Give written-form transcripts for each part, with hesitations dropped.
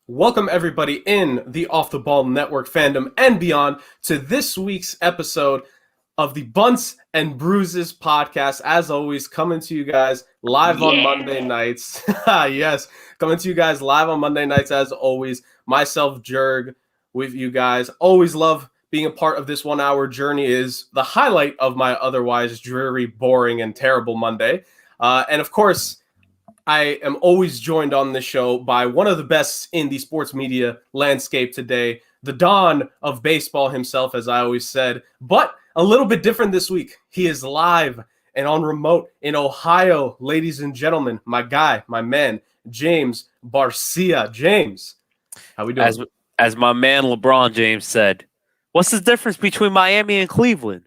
Welcome everybody in the Off the Ball Network fandom and beyond to this week's episode of the Bunts and Bruises podcast. As always, coming to you guys live on Monday nights. Yes, coming to you guys live on Monday nights as always. Myself, Jurg, with you guys. Always love being a part of this 1 hour journey. Is the highlight of my otherwise dreary, boring, and terrible Monday. And of course, I am always joined on this show by one of the best in the sports media landscape today, the Don of baseball himself, as I always said, but a little bit different this week. He is live and on remote in Ohio, ladies and gentlemen. My guy, my man, James Barcia. James, how we doing? As my man LeBron James said, what's the difference between Miami and Cleveland?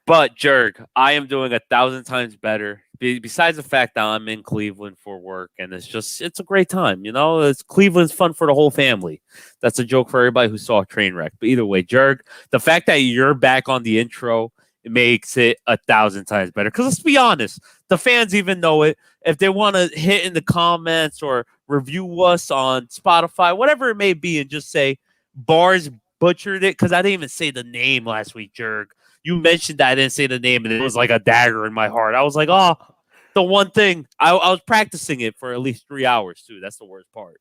But, Jurg, I am doing 1,000 times better. Besides the fact that I'm in Cleveland for work, and it's a great time. You know, Cleveland's fun for the whole family. That's a joke for everybody who saw a train wreck. But either way, Jurg, the fact that you're back on the intro, it makes it 1,000 times better. Because let's be honest, the fans even know it. If they want to hit in the comments or review us on Spotify, whatever it may be, and just say, Bars butchered it, because I didn't even say the name last week, Jurg. You mentioned that I didn't say the name, and it was like a dagger in my heart. I was like, oh, the one thing. I was practicing it for at least 3 hours, too. That's the worst part.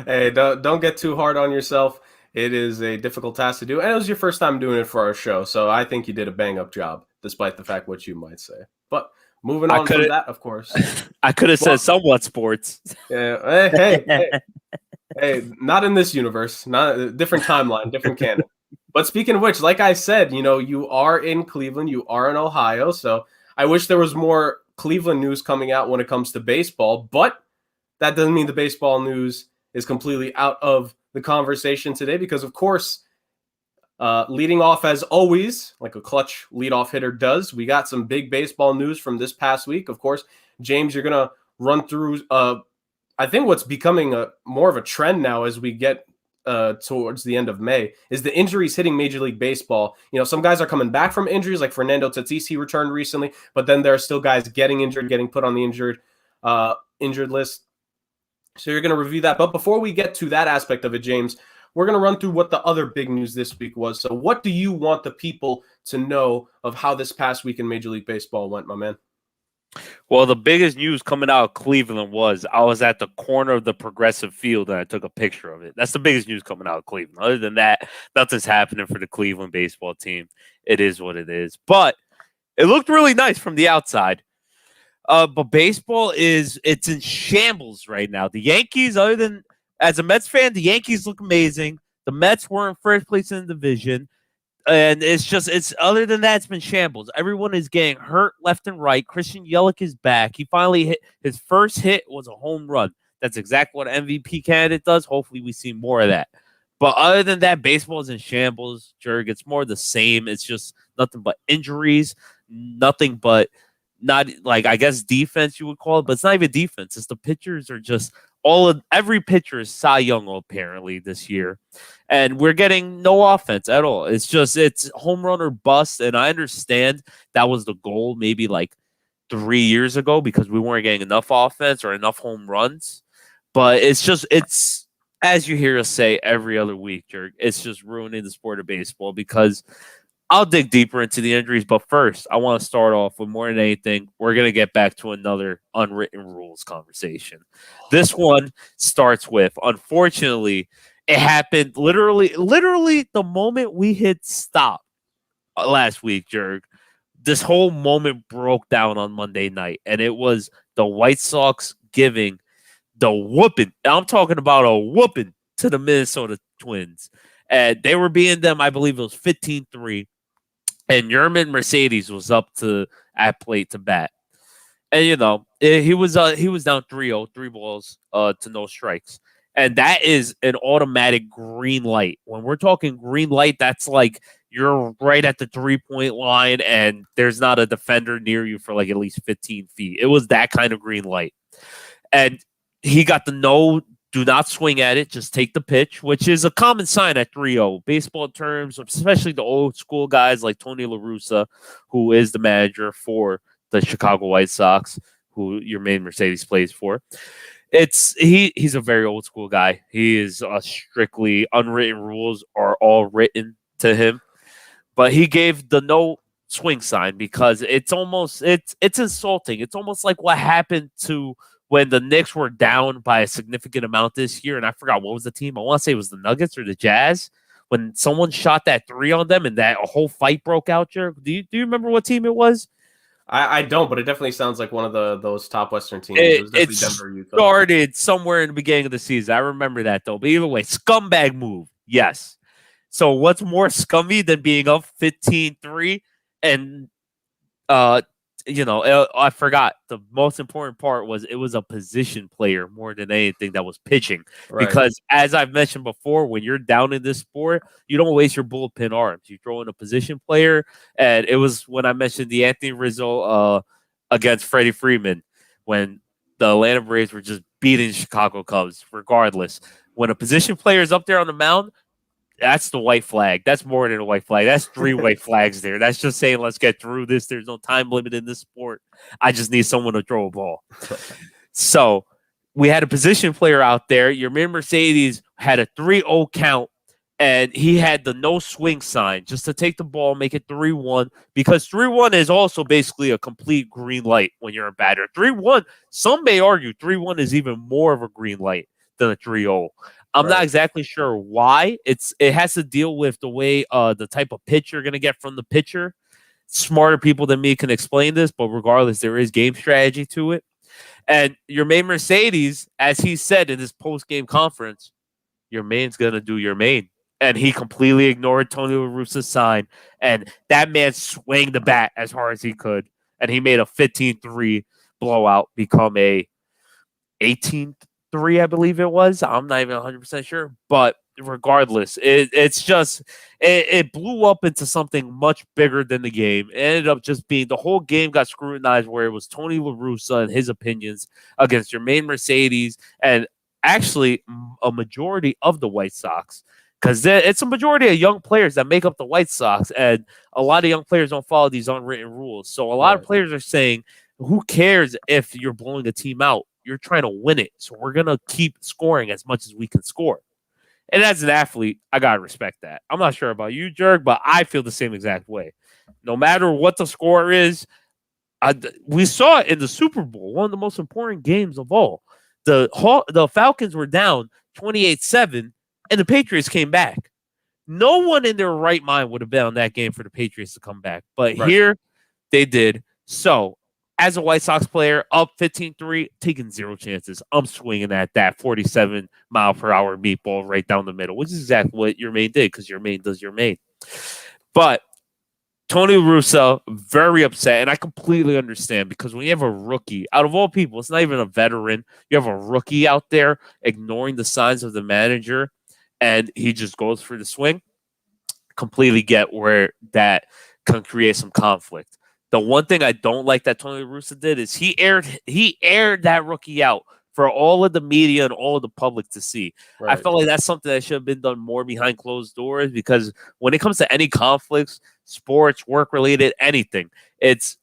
Hey, don't get too hard on yourself. It is a difficult task to do, and it was your first time doing it for our show, so I think you did a bang-up job, despite the fact what you might say. But moving on from that, of course. I could have said somewhat sports. Yeah, hey, not in this universe. Not a different timeline, different canon. But speaking of which, like I said, you are in Cleveland, you are in Ohio, so I wish there was more Cleveland news coming out when it comes to baseball, but that doesn't mean the baseball news is completely out of the conversation today because, of course, leading off as always, like a clutch leadoff hitter does, we got some big baseball news from this past week. Of course, James, you're going to run through, I think what's becoming more of a trend now as we get towards the end of May is the injuries hitting Major League Baseball. Some guys are coming back from injuries, like Fernando Tatis, he returned recently, but then there are still guys getting injured, getting put on the injured list. So you're going to review that. But before we get to that aspect of it, James, we're going to run through what the other big news this week was. So what do you want the people to know of how this past week in Major League Baseball went, my man? Well, the biggest news coming out of Cleveland was I was at the corner of the Progressive Field and I took a picture of it. That's the biggest news coming out of Cleveland. Other than that, nothing's happening for the Cleveland baseball team. It is what it is. But it looked really nice from the outside. But baseball it's in shambles right now. The Yankees, as a Mets fan, the Yankees look amazing. The Mets were in first place in the division. And it's other than that, it's been shambles. Everyone is getting hurt left and right. Christian Yelich is back. He finally hit his first hit was a home run. That's exactly what an MVP candidate does. Hopefully we see more of that. But other than that, baseball is in shambles, Jurg. It's more the same. It's just nothing but injuries, nothing but not like I guess defense you would call it, but it's not even defense. It's the pitchers are just every pitcher is Cy Young apparently this year, and we're getting no offense at all. It's home run or bust, and I understand that was the goal maybe like 3 years ago because we weren't getting enough offense or enough home runs, but it's as you hear us say every other week, Jurg, it's just ruining the sport of baseball because I'll dig deeper into the injuries, but first, I want to start off with more than anything. We're going to get back to another unwritten rules conversation. This one starts with, unfortunately, it happened literally the moment we hit stop last week, Jurg. This whole moment broke down on Monday night, and it was the White Sox giving the whooping. I'm talking about a whooping to the Minnesota Twins. And they were beating them, I believe it was 15-3. And Yerman Mercedes was up at plate to bat. And, he was down 3-0, 3 balls to no strikes. And that is an automatic green light. When we're talking green light, that's like you're right at the 3-point line and there's not a defender near you for like at least 15 feet. It was that kind of green light. And he got the do not swing at it, just take the pitch, which is a common sign at 3-0. Baseball terms, especially the old school guys like Tony La Russa, who is the manager for the Chicago White Sox, who your main Mercedes plays for. He's a very old school guy. He is strictly unwritten rules are all written to him. But he gave the no swing sign because it's insulting. It's almost like what happened to when the Knicks were down by a significant amount this year, and I forgot what was the team. I want to say it was the Nuggets or the Jazz. When someone shot that 3 on them and that a whole fight broke out, Jurg. Do you remember what team it was? I don't, but it definitely sounds like one of those top Western teams. It was definitely Denver, Utah. Started somewhere in the beginning of the season. I remember that though. But either way, scumbag move. Yes. So what's more scummy than being up 15-3 and I forgot the most important part was it was a position player more than anything that was pitching. Right. Because as I've mentioned before, when you're down in this sport, you don't waste your bullpen arms. You throw in a position player, and it was when I mentioned the Anthony Rizzo against Freddie Freeman when the Atlanta Braves were just beating Chicago Cubs. Regardless, when a position player is up there on the mound, that's the white flag. That's more than a white flag. That's 3 white flags there. That's just saying, let's get through this. There's no time limit in this sport. I just need someone to throw a ball. So we had a position player out there. Your man Mercedes had a 3-0 count, and he had the no swing sign just to take the ball, make it 3-1, because 3-1 is also basically a complete green light when you're a batter. 3-1, some may argue 3-1 is even more of a green light than a 3-0. I'm not exactly sure why. It has to deal with the way the type of pitch you're going to get from the pitcher. Smarter people than me can explain this, but regardless, there is game strategy to it. And your main Mercedes, as he said in his post-game conference, your main's going to do your main. And he completely ignored Tony La Russa's sign. And that man swung the bat as hard as he could. And he made a 15-3 blowout become a 18-3, I believe it was. I'm not even 100% sure. But regardless, it blew up into something much bigger than the game. It ended up just being the whole game got scrutinized where it was Tony La Russa and his opinions against your main Mercedes and actually a majority of the White Sox. Because it's a majority of young players that make up the White Sox, and a lot of young players don't follow these unwritten rules. So a lot of players are saying, who cares if you're blowing a team out? You're trying to win it. So we're going to keep scoring as much as we can score. And as an athlete, I got to respect that. I'm not sure about you, Jurg, but I feel the same exact way. No matter what the score is, we saw it in the Super Bowl, one of the most important games of all. The Falcons were down 28-7, and the Patriots came back. No one in their right mind would have bet on that game for the Patriots to come back. But here, they did. So, as a White Sox player, up 15-3, taking zero chances. I'm swinging at that 47-mile-per-hour meatball right down the middle, which is exactly what your main did, because your main does your main. But Tony La Russa, very upset, and I completely understand, because when you have a rookie, out of all people, it's not even a veteran, you have a rookie out there ignoring the signs of the manager, and he just goes for the swing, completely get where that can create some conflict. The one thing I don't like that Tony La Russa did is he aired that rookie out for all of the media and all of the public to see. I felt like that's something that should have been done more behind closed doors, because when it comes to any conflicts, sports, work-related, anything, it's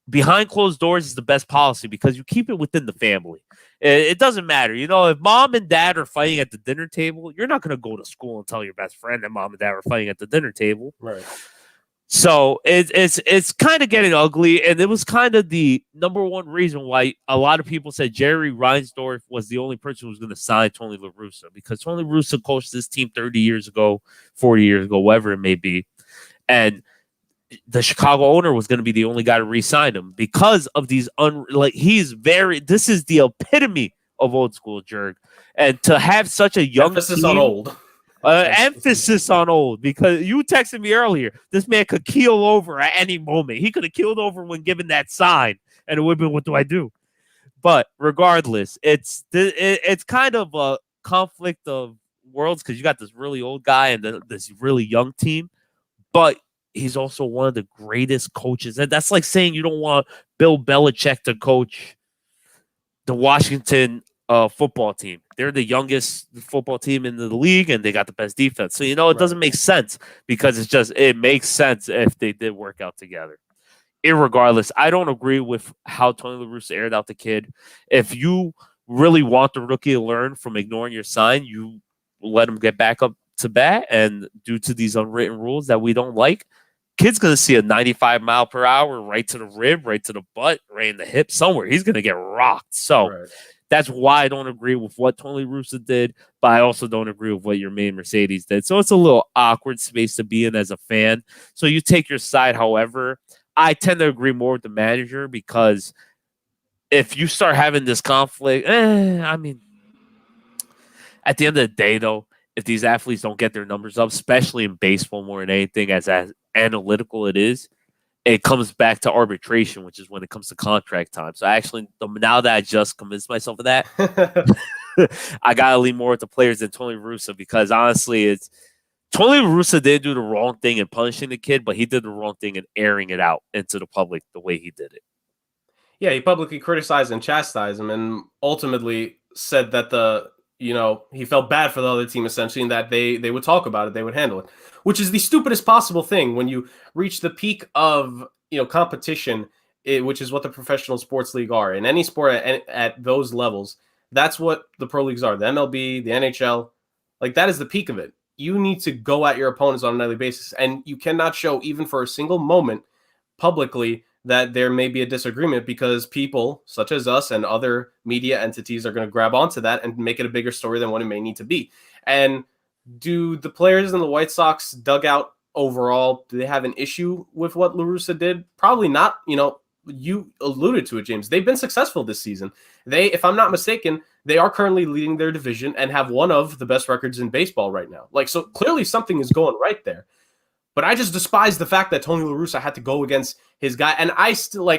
behind closed doors is the best policy, because you keep it within the family. It doesn't matter. You know, if mom and dad are fighting at the dinner table, you're not going to go to school and tell your best friend that mom and dad are fighting at the dinner table. Right. So it's kind of getting ugly, and it was kind of the number one reason why a lot of people said Jerry Reinsdorf was the only person who was going to sign Tony La Russa, because Tony La Russa coached this team 30 years ago, 40 years ago, whatever it may be, and the Chicago owner was going to be the only guy to re-sign him because of these this is the epitome of old school, Jurg, and to have such a young emphasis on old. Emphasis on old, because you texted me earlier. This man could keel over at any moment. He could have keeled over when given that sign, and it would have been, what do I do? But regardless, it's kind of a conflict of worlds, because you got this really old guy and this really young team, but he's also one of the greatest coaches. And that's like saying you don't want Bill Belichick to coach the Washington football team. They're the youngest football team in the league, and they got the best defense. So, it doesn't make sense, because it makes sense if they did work out together. Irregardless, I don't agree with how Tony La Russa aired out the kid. If you really want the rookie to learn from ignoring your sign, you let him get back up to bat. And due to these unwritten rules that we don't like, kid's going to see a 95-mile-per-hour right to the rib, right to the butt, right in the hip, somewhere. He's going to get rocked. So that's why I don't agree with what Tony La Russa did, but I also don't agree with what your main Mercedes did. So it's a little awkward space to be in as a fan. So you take your side. However, I tend to agree more with the manager, because if you start having this conflict, I mean, at the end of the day, though, if these athletes don't get their numbers up, especially in baseball more than anything, as analytical it is, it comes back to arbitration, which is when it comes to contract time. So actually, now that I just convinced myself of that, I got to lean more with the players than Tony La Russa, because honestly, Tony La Russa did do the wrong thing in punishing the kid, but he did the wrong thing in airing it out into the public the way he did it. Yeah, he publicly criticized and chastised him, and ultimately said that he felt bad for the other team, essentially, and that they would talk about it, they would handle it, which is the stupidest possible thing when you reach the peak of competition, which is what the professional sports league are in any sport at those levels. That's what the pro leagues are. The MLB, the NHL, like that is the peak of it. You need to go at your opponents on a nightly basis, and you cannot show even for a single moment publicly that there may be a disagreement, because people such as us and other media entities are going to grab onto that and make it a bigger story than what it may need to be. And do the players in the White Sox dugout overall, do they have an issue with what La Russa did? Probably not. You alluded to it, James. They've been successful this season. If I'm not mistaken, they are currently leading their division and have one of the best records in baseball right now. So clearly something is going right there. But I just despise the fact that Tony La Russa had to go against his guy. And I still I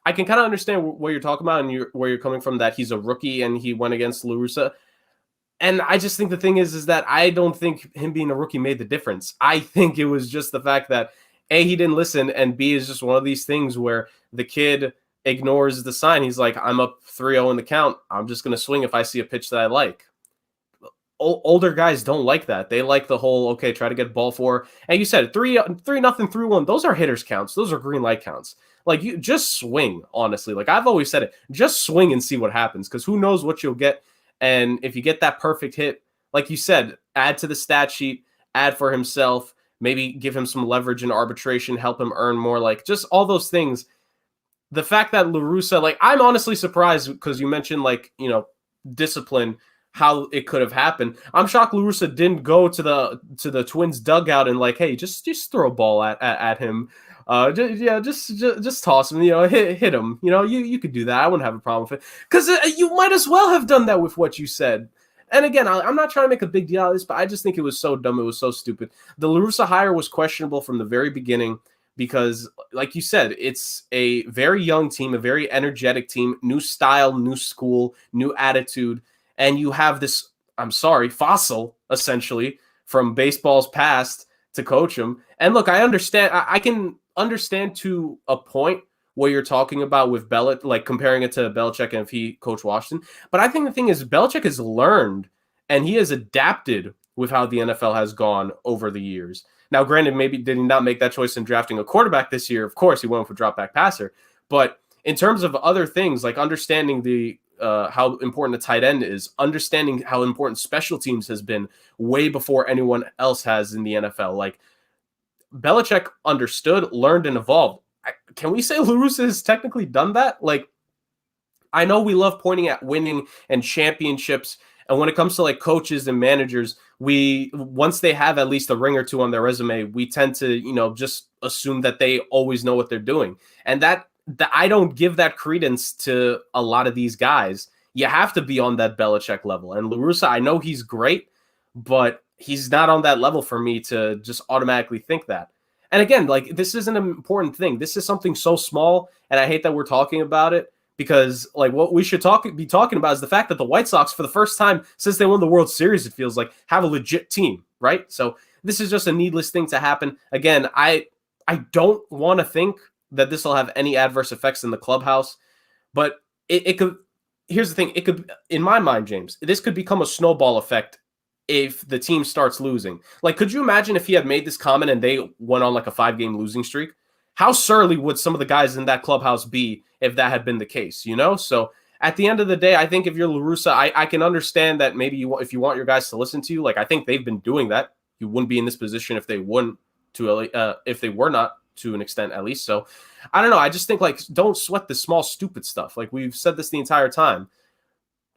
can kind of understand what you're talking about and where you're coming from, that he's a rookie and he went against La Russa. And I just think the thing is that I don't think him being a rookie made the difference. I think it was just the fact that A, he didn't listen, and B, is just one of these things where the kid ignores the sign. He's like, I'm up 3-0 in the count. I'm just going to swing if I see a pitch that I like. Older guys don't like that. They like the whole, okay, try to get ball 4. And you said 3-0, 3-1. Those are hitters counts. Those are green light counts. You just swing, honestly. I've always said it, just swing and see what happens, because who knows what you'll get. And if you get that perfect hit, like you said, add to the stat sheet, add for himself, maybe give him some leverage in arbitration, help him earn more, just all those things. The fact that La Russa, I'm honestly surprised, because you mentioned, discipline, how it could have happened. I'm shocked La Russa didn't go to the Twins dugout and hey, just throw a ball at him. Just toss him, hit him. You could do that. I wouldn't have a problem with it, because you might as well have done that with what you said. And again, I'm not trying to make a big deal out of this, but I just think it was so dumb. It was so stupid. The La Russa hire was questionable from the very beginning, because, like you said, it's a very young team, a very energetic team, new style, new school, new attitude. And you have this, fossil, essentially, from baseball's past to coach him. And look, I understand. I can understand to a point what you're talking about with Belichick, comparing it to Belichick and if he coached Washington. But I think the thing is, Belichick has learned and he has adapted with how the NFL has gone over the years. Now, granted, maybe did he not make that choice in drafting a quarterback this year? Of course, he went for drop back passer. But in terms of other things, like understanding how important a tight end is, understanding how important special teams has been way before anyone else has in the NFL. Belichick understood, learned, and evolved. Can we say La Russa has technically done that? I know we love pointing at winning and championships, and when it comes to coaches and managers, once they have at least a ring or two on their resume, we tend to just assume that they always know what they're doing, and that I don't give that credence to a lot of these guys. You have to be on that Belichick level. And La Russa, I know he's great, but he's not on that level for me to just automatically think that. And again, this isn't an important thing. This is something so small, and I hate that we're talking about it, because what we should be talking about is the fact that the White Sox, for the first time since they won the World Series, it feels like, have a legit team, right? So this is just a needless thing to happen. Again, I don't want to think that this will have any adverse effects in the clubhouse, but it could. Here's the thing: it could, in my mind, James, this could become a snowball effect if the team starts losing. Could you imagine if he had made this comment and they went on a 5-game losing streak? How surly would some of the guys in that clubhouse be if that had been the case? So at the end of the day, I think if you're La Russa, I can understand that maybe if you want your guys to listen to you, like I think they've been doing that. You wouldn't be in this position if they were not to an extent at least. So I don't know. I just think like don't sweat the small stupid stuff. Like we've said this the entire time.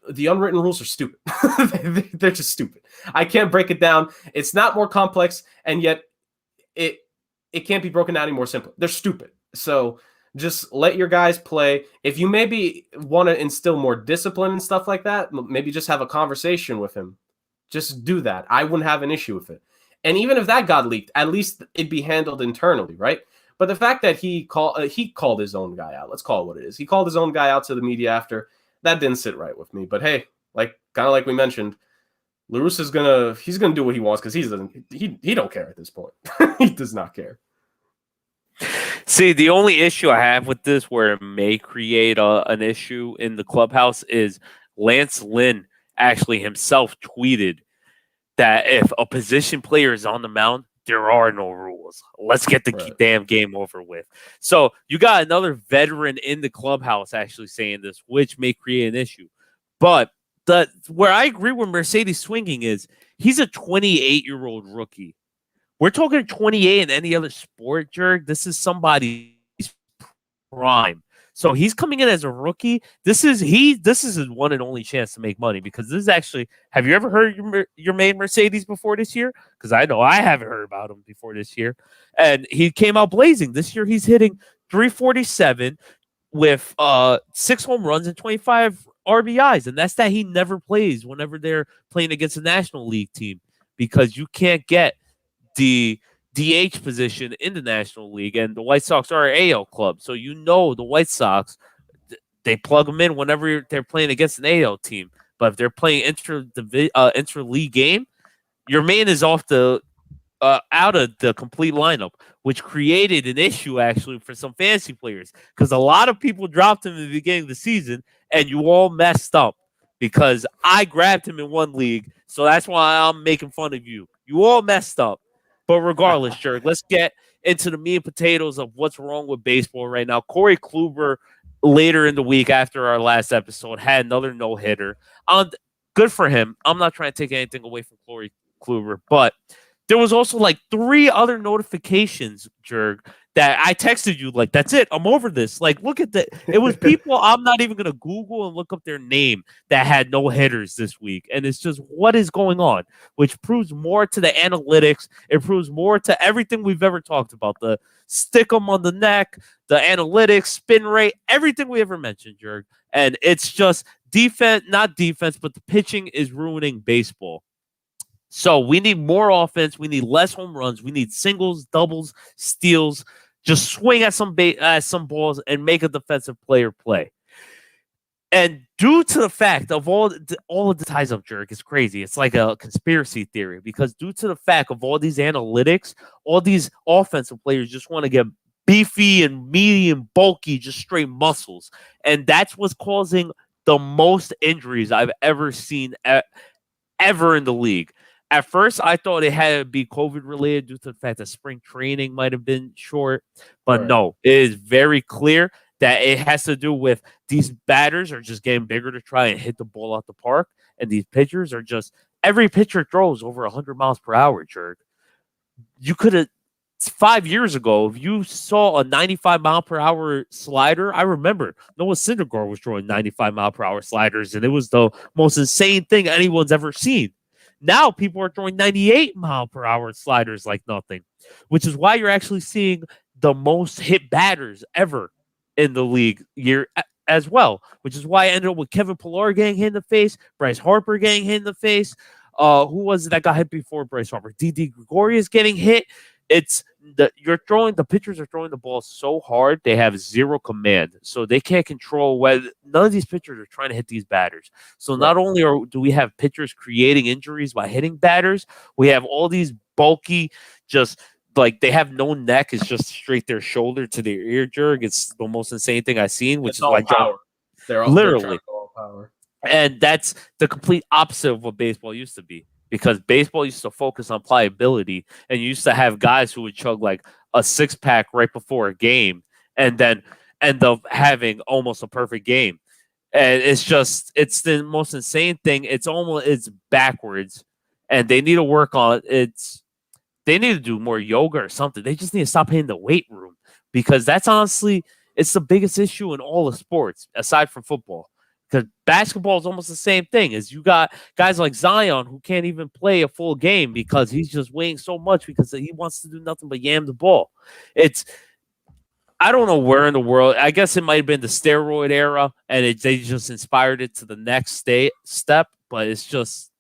The unwritten rules are stupid. They're just stupid. I can't break it down. It's not more complex, and yet it can't be broken down any more simple. They're stupid. So just let your guys play. If you maybe want to instill more discipline and stuff like that, maybe just have a conversation with him. Just do that. I wouldn't have an issue with it. And even if that got leaked, at least it'd be handled internally, right? But the fact that he called his own guy out, let's call it what it is. He called his own guy out to the media after. That didn't sit right with me. But hey, kind of like we mentioned, La Russa's he's gonna do what he wants because he don't care at this point. He does not care. See, the only issue I have with this, where it may create an issue in the clubhouse, is Lance Lynn actually himself tweeted that if a position player is on the mound, there are no rules. Let's get the damn game over with. So you got another veteran in the clubhouse actually saying this, which may create an issue. But where I agree with Mercedes swinging is he's a 28-year-old rookie. We're talking 28 in any other sport, Jurg. This is somebody's prime. So he's coming in as a rookie. This is his one and only chance to make money, because this is actually. Have you ever heard your main Mercedes before this year? Because I know I haven't heard about him before this year, and he came out blazing. This year he's hitting 347 with 6 home runs and 25 RBIs, and that's that he never plays whenever they're playing against a National League team, because you can't get the DH position in the National League, and the White Sox are an AL club. So the White Sox, they plug them in whenever they're playing against an AL team. But if they're playing intra-league game, your man is off out of the complete lineup, which created an issue actually for some fantasy players, because a lot of people dropped him in the beginning of the season, and you all messed up because I grabbed him in one league. So that's why I'm making fun of you. You all messed up. But regardless, Jurg, let's get into the meat and potatoes of what's wrong with baseball right now. Corey Kluber, later in the week after our last episode, had another no-hitter. Good for him. I'm not trying to take anything away from Corey Kluber, but there was also 3 other notifications, Jurg, that I texted you, that's it. I'm over this. Look at that. It was people I'm not even going to Google and look up their name that had no hitters this week. And it's just, what is going on? Which proves more to the analytics. It proves more to everything we've ever talked about. The stick 'em on the neck, the analytics, spin rate, everything we ever mentioned, Jurg. And it's just not defense, but the pitching is ruining baseball. So we need more offense. We need less home runs. We need singles, doubles, steals. Just swing at some balls and make a defensive player play. And due to the fact of all of the ties up, Jurg, is crazy. It's like a conspiracy theory, because due to the fact of all these analytics, all these offensive players just want to get beefy and meaty and bulky, just straight muscles. And that's what's causing the most injuries I've ever seen ever in the league. At first, I thought it had to be COVID-related due to the fact that spring training might have been short. But no, it is very clear that it has to do with these batters are just getting bigger to try and hit the ball out the park. And these pitchers are just – every pitcher throws over 100 miles per hour, Jurg. You could have – 5 years ago, if you saw a 95-mile-per-hour slider, I remember Noah Syndergaard was throwing 95-mile-per-hour sliders, and it was the most insane thing anyone's ever seen. Now people are throwing 98-mile-per-hour sliders like nothing, which is why you're actually seeing the most hit batters ever in the league year as well, which is why I ended up with Kevin Pillar getting hit in the face, Bryce Harper getting hit in the face. Who was it that got hit before Bryce Harper? Didi Gregorius getting hit. It's the pitchers are throwing the ball so hard, they have zero command. So they can't control whether none of these pitchers are trying to hit these batters. So not only do we have pitchers creating injuries by hitting batters, we have all these bulky, just they have no neck. It's just straight their shoulder to their ear, Jurg. It's the most insane thing I've seen, which is why they're literally all power. And that's the complete opposite of what baseball used to be. Because baseball used to focus on pliability, and you used to have guys who would chug a 6-pack right before a game and then end up having almost a perfect game. And it's the most insane thing. It's backwards, and they need to work on it. They need to do more yoga or something. They just need to stop hitting the weight room, because that's honestly, it's the biggest issue in all of sports aside from football. Because basketball is almost the same thing. As you got guys like Zion who can't even play a full game because he's just weighing so much because he wants to do nothing but yam the ball. I don't know where in the world. I guess it might have been the steroid era, and they just inspired it to the next step. But it's just,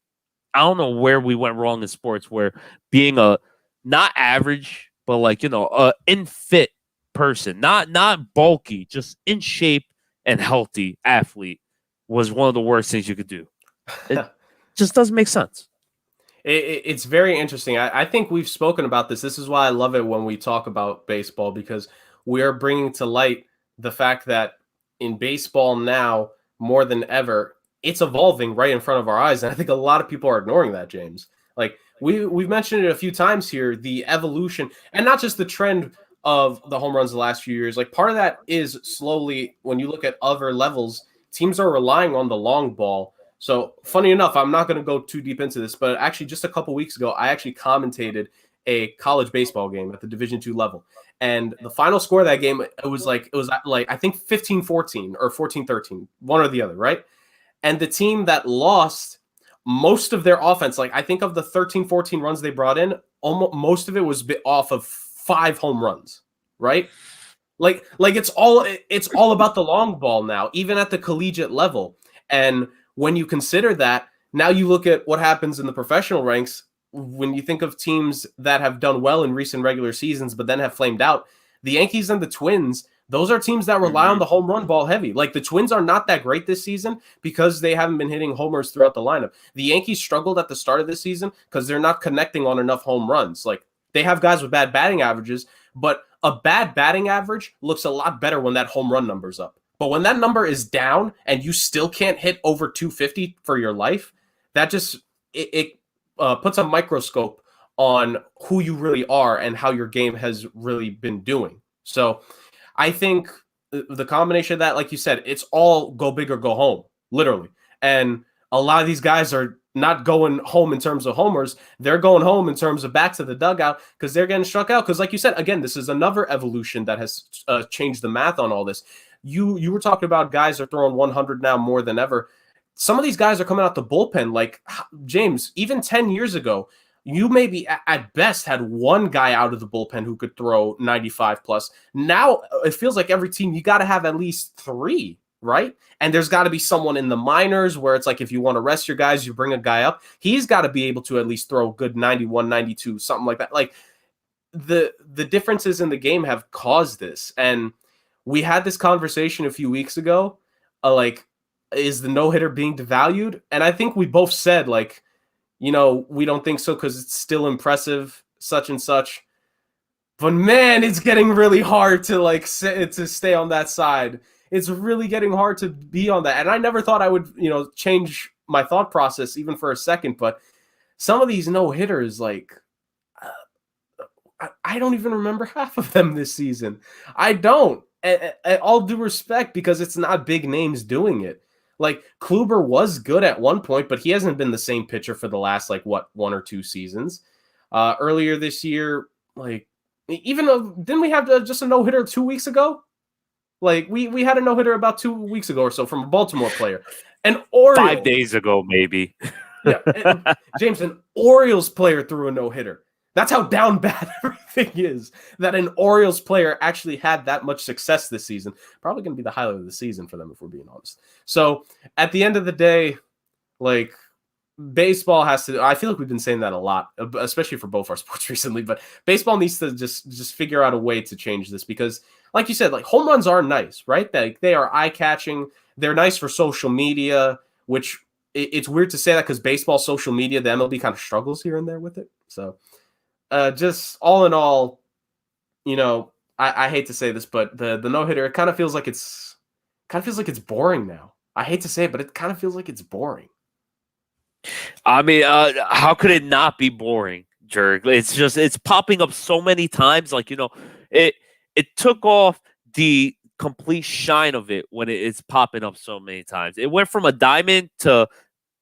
I don't know where we went wrong in sports, where being a not average, but like, a in fit person, not bulky, just in shape and healthy athlete was one of the worst things you could do. It just doesn't make sense. It's very interesting. I think we've spoken about this. This is why I love it when we talk about baseball, because we are bringing to light the fact that in baseball now, more than ever, it's evolving right in front of our eyes. And I think a lot of people are ignoring that, James. Like we've mentioned it a few times here, the evolution, and not just the trend of the home runs the last few years. Like part of that is slowly, when you look at other levels, teams are relying on the long ball. So funny enough, I'm not going to go too deep into this, but actually just a couple weeks ago, I actually commentated a college baseball game at the Division II level. And the final score of that game, it was like I think 15-14 or 14-13, one or the other, right? And the team that lost, most of their offense, like I think of the 13-14 runs they brought in, almost most of it was off of 5 home runs, right? Like it's all about the long ball now, even at the collegiate level. And when you consider that, now you look at what happens in the professional ranks. When you think of teams that have done well in recent regular seasons, but then have flamed out, the Yankees and the Twins, those are teams that rely on the home run ball heavy. Like the Twins are not that great this season because they haven't been hitting homers throughout the lineup. The Yankees struggled at the start of this season because they're not connecting on enough home runs. Like they have guys with bad batting averages, but a bad batting average looks a lot better when that home run number's up. But when that number is down and you still can't hit over 250 for your life, that just it puts a microscope on who you really are and how your game has really been doing. So I think the combination of that, like you said, it's all go big or go home, literally. And a lot of these guys are not going home in terms of homers. They're going home in terms of back to the dugout because they're getting struck out. Because like you said, again, this is another evolution that has changed the math on all this. You were talking about guys are throwing 100 now more than ever. Some of these guys are coming out the bullpen. Like James, even 10 years ago, you maybe at best had one guy out of the bullpen who could throw 95 plus. Now it feels like every team, you got to have at least 3, right? And there's got to be someone in the minors where it's like, if you want to rest your guys, you bring a guy up. He's got to be able to at least throw a good 91, 92, something like that. Like the differences in the game have caused this. And we had this conversation a few weeks ago, is the no-hitter being devalued? And I think we both said, like, we don't think so because it's still impressive, such and such. But man, it's getting really hard to stay on that side. It's really getting hard to be on that. And I never thought I would, change my thought process even for a second. But some of these no-hitters, I don't even remember half of them this season. I don't. At all due respect, because it's not big names doing it. Like Kluber was good at one point, but he hasn't been the same pitcher for the last 1 or 2 seasons. Earlier this year, didn't we have just a no-hitter 2 weeks ago? We had a no-hitter about 2 weeks ago or so from a Baltimore player. An Orioles 5 days ago, maybe. Yeah, James, an Orioles player threw a no-hitter. That's how down bad everything is, that an Orioles player actually had that much success this season. Probably going to be the highlight of the season for them, if we're being honest. So at the end of the day, baseball has to, I feel like we've been saying that a lot, especially for both our sports recently, but baseball needs to just figure out a way to change this because, like you said, home runs are nice, right? They are eye-catching. They're nice for social media, which it's weird to say that because baseball social media, the MLB kind of struggles here and there with it. So just all in all, I hate to say this, but the no-hitter, it kind of feels like it's boring now. I hate to say it, but it kind of feels like it's boring. I mean, how could it not be boring, Jurg? It's popping up so many times. It took off the complete shine of it when it's popping up so many times. It went from a diamond to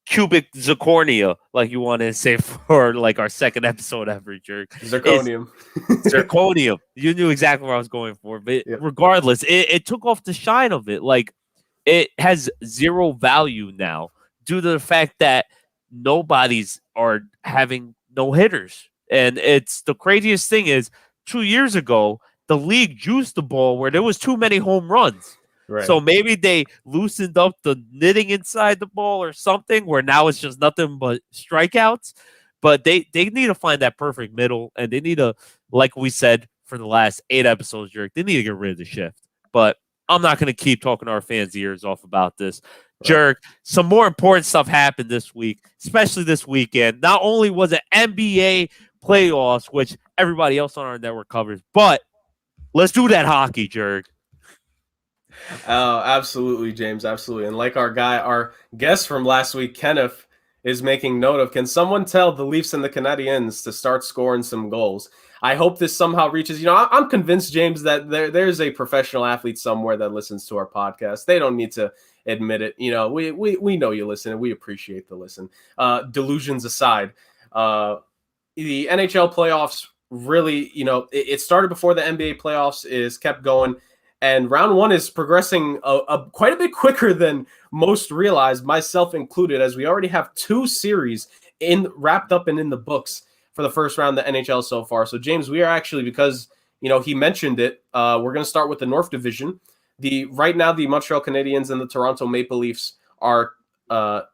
cubic zirconia, like you want to say for like our second episode ever, Jurg. Zirconium. Zirconium. You knew exactly where I was going for. But regardless, it took off the shine of it. Like, it has zero value now due to the fact that nobody's are having no hitters. And it's the craziest thing is 2 years ago, the league juiced the ball where there was too many home runs. Right. So maybe they loosened up the knitting inside the ball or something where now it's just nothing but strikeouts. But they need to find that perfect middle, and they need to, like we said for the last 8 episodes, Jurg, they need to get rid of the shift. But I'm not going to keep talking our fans' ears off about this. Right. Jurg, some more important stuff happened this week, especially this weekend. Not only was it NBA playoffs, which everybody else on our network covers, but let's do that hockey, Jurg. Oh, absolutely, James. Absolutely. And like our guest from last week, Kenneth, is making note of, can someone tell the Leafs and the Canadiens to start scoring some goals? I hope this somehow reaches, I'm convinced, James, that there's a professional athlete somewhere that listens to our podcast. They don't need to admit it. We know you listen, and we appreciate the listen. Delusions aside, the NHL playoffs really, it started before the NBA playoffs, is kept going. And round 1 is progressing quite a bit quicker than most realized, myself included, as we already have 2 series wrapped up and in the books for the first round of the NHL so far. So, James, we are actually, because he mentioned it, we're going to start with the North Division. Right now, the Montreal Canadiens and the Toronto Maple Leafs are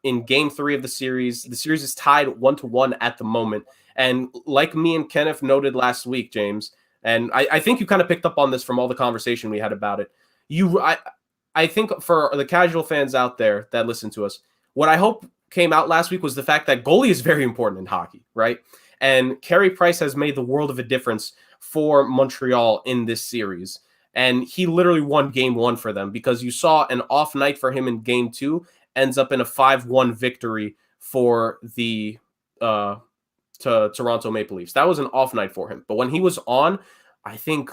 in Game 3 of the series. The series is tied 1-1 at the moment. And like me and Kenneth noted last week, James, and I think you kind of picked up on this from all the conversation we had about it. I think for the casual fans out there that listen to us, what I hope came out last week was the fact that goalie is very important in hockey, right? And Carey Price has made the world of a difference for Montreal in this series. And he literally won Game 1 for them, because you saw an off night for him in Game 2, ends up in a 5-1 victory for the to Toronto Maple Leafs. That was an off night for him. But when he was on, I think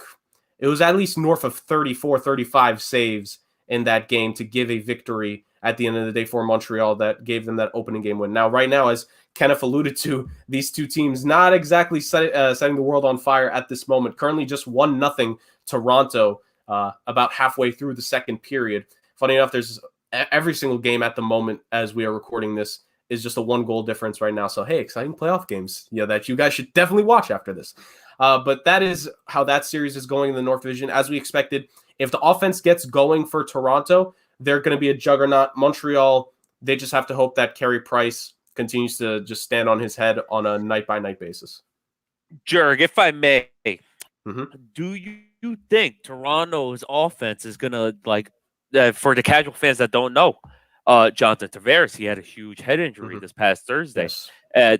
it was at least north of 34, 35 saves in that game to give a victory at the end of the day for Montreal that gave them that opening game win. Now, right now, as Kenneth alluded to, these two teams not exactly setting the world on fire at this moment. Currently just 1-0 Toronto about halfway through the second period. Funny enough, there's every single game at the moment as we are recording this is just a 1-goal difference right now. So, hey, exciting playoff games, that you guys should definitely watch after this. But that is how that series is going in the North Division. As we expected, if the offense gets going for Toronto, they're going to be a juggernaut. Montreal, they just have to hope that Carey Price continues to just stand on his head on a night-by-night basis. Jurg, if I may, do you think Toronto's offense is going to, for the casual fans that don't know, Jonathan Tavares, he had a huge head injury this past Thursday. Yes.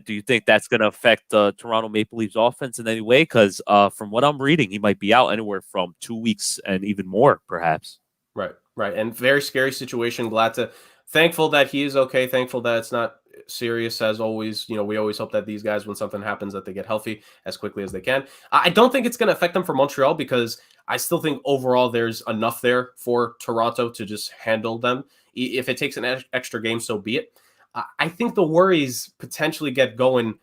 Do you think that's going to affect the Toronto Maple Leafs offense in any way? Because from what I'm reading, he might be out anywhere from 2 weeks and even more, perhaps. Right. And very scary situation. Thankful that he is okay. Thankful that it's not serious as always. We always hope that these guys, when something happens, that they get healthy as quickly as they can. I don't think it's going to affect them for Montreal, because I still think overall there's enough there for Toronto to just handle them. If it takes an extra game, so be it. I think the worries potentially get going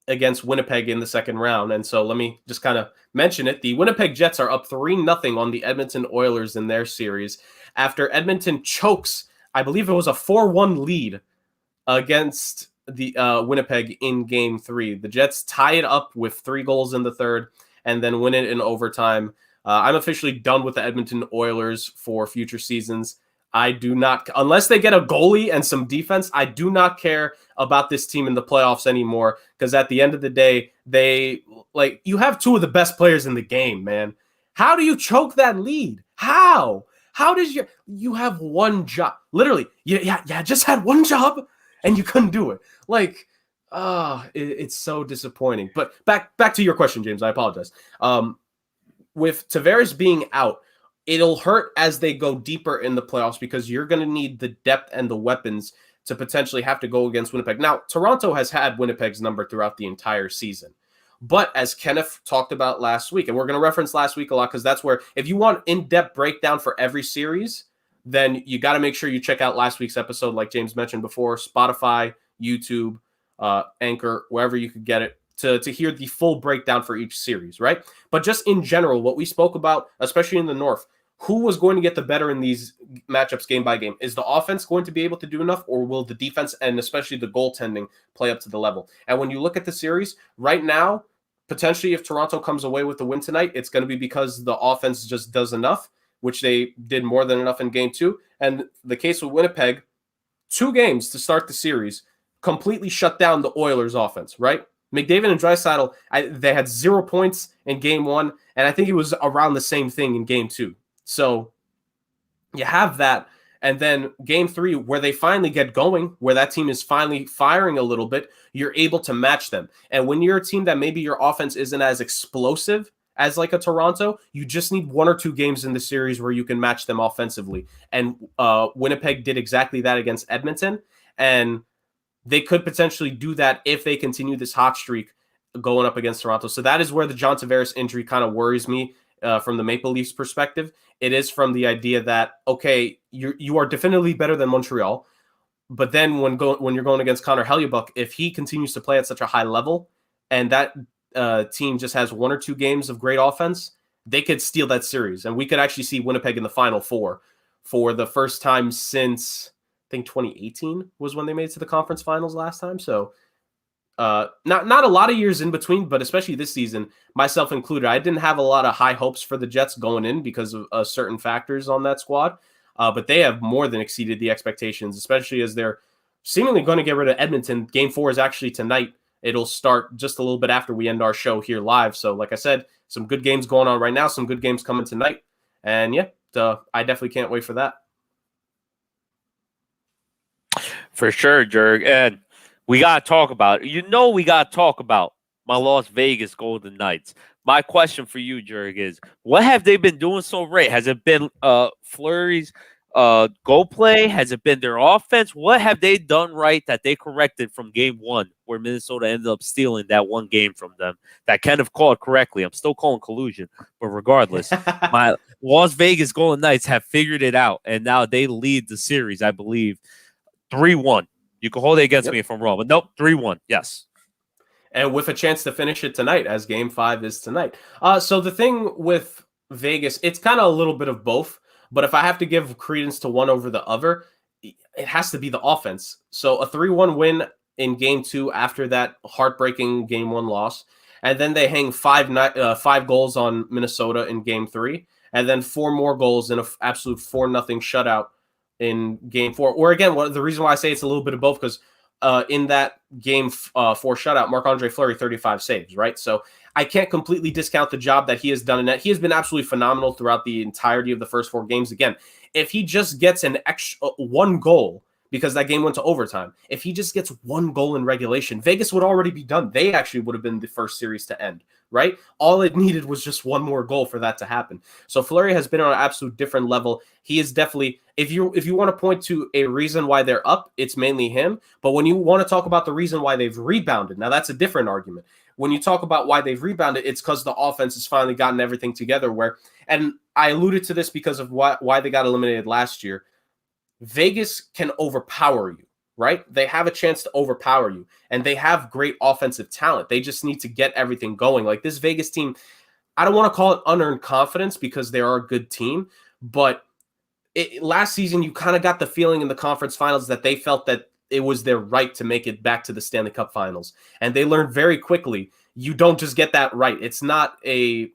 against Winnipeg in the second round. And so let me just kind of mention it. The Winnipeg Jets are up 3-0 on the Edmonton Oilers in their series after Edmonton chokes, I believe it was a 4-1 lead against the Winnipeg in Game 3. The Jets tie it up with 3 goals in the third and then win it in overtime. I'm officially done with the Edmonton Oilers for future seasons. I do not, unless they get a goalie and some defense, I do not care about this team in the playoffs anymore, because at the end of the day, you have 2 of the best players in the game, man. How do you choke that lead? How does you have one job? Literally, yeah, just had one job and you couldn't do it. It's so disappointing. But back to your question, James, I apologize. With Tavares being out, it'll hurt as they go deeper in the playoffs, because you're going to need the depth and the weapons to potentially have to go against Winnipeg. Now, Toronto has had Winnipeg's number throughout the entire season, But as Kenneth talked about last week, and we're going to reference last week a lot because that's where, if you want in-depth breakdown for every series, then you got to make sure you check out last week's episode, like James mentioned before, Spotify, YouTube, Anchor, wherever you could get it, to hear the full breakdown for each series, right? But just in general, what we spoke about, especially in the North, who was going to get the better in these matchups game by game? Is the offense going to be able to do enough, or will the defense and especially the goaltending play up to the level? And when you look at the series right now, potentially if Toronto comes away with the win tonight, it's going to be because the offense just does enough, which they did more than enough in game 2. And the case with Winnipeg, 2 games to start the series, completely shut down the Oilers offense, right? McDavid and Draisaitl, they had 0 points in game 1, and I think it was around the same thing in game 2. So you have that, and then game 3, where they finally get going, where that team is finally firing a little bit, you're able to match them. And when you're a team that maybe your offense isn't as explosive as like a Toronto, you just need 1 or 2 games in the series where you can match them offensively. And Winnipeg did exactly that against Edmonton, and they could potentially do that if they continue this hot streak going up against Toronto. So that is where the John Tavares injury kind of worries me from the Maple Leafs perspective. It is from the idea that, okay, you are definitively better than Montreal, but then when you're going against Connor Hellebuyck, if he continues to play at such a high level and that team just has 1 or 2 games of great offense, they could steal that series. And we could actually see Winnipeg in the Final Four for the first time since, I think 2018 was when they made it to the conference finals last time. So not a lot of years in between, but especially this season, myself included, I didn't have a lot of high hopes for the Jets going in because of certain factors on that squad. But they have more than exceeded the expectations, especially as they're seemingly going to get rid of Edmonton. Game 4 is actually tonight. It'll start just a little bit after we end our show here live. So like I said, some good games going on right now, some good games coming tonight. And yeah, I definitely can't wait for that. For sure, Jurg. And we got to talk about it. We got to talk about my Las Vegas Golden Knights. My question for you, Jurg, is what have they been doing so great? Has it been Fleury's goal play? Has it been their offense? What have they done right that they corrected from game 1 where Minnesota ended up stealing that one game from them that Kenneth called correctly? I'm still calling collusion, but regardless, my Las Vegas Golden Knights have figured it out, and now they lead the series, I believe, 3-1. You can hold it against me if I'm wrong, but nope, 3-1, yes. And with a chance to finish it tonight, as game 5 is tonight. So the thing with Vegas, it's kind of a little bit of both, but if I have to give credence to one over the other, it has to be the offense. So a 3-1 win in game 2 after that heartbreaking game 1 loss, and then they hang 5 goals on Minnesota in game 3, and then 4 more goals in an absolute 4-0 shutout in game 4. Or again, the reason why I say it's a little bit of both, because in that game 4 shutout, Marc-Andre Fleury, 35 saves, right? So I can't completely discount the job that he has done in that. He has been absolutely phenomenal throughout the entirety of the first 4 games. Again, if he just gets an extra 1 goal, because that game went to overtime, if he just gets 1 goal in regulation, Vegas would already be done. They actually would have been the first series to end, right? All it needed was just 1 more goal for that to happen. So Fleury has been on an absolute different level. He is definitely, if you want to point to a reason why they're up, it's mainly him. But when you want to talk about the reason why they've rebounded, now that's a different argument. When you talk about why they've rebounded, it's because the offense has finally gotten everything together and I alluded to this because of why they got eliminated last year. Vegas can overpower you, right? They have a chance to overpower you, and they have great offensive talent. They just need to get everything going. Like this Vegas team, I don't want to call it unearned confidence because they are a good team, but last season you kind of got the feeling in the conference finals that they felt that it was their right to make it back to the Stanley Cup finals. And they learned very quickly, you don't just get that right. It's not a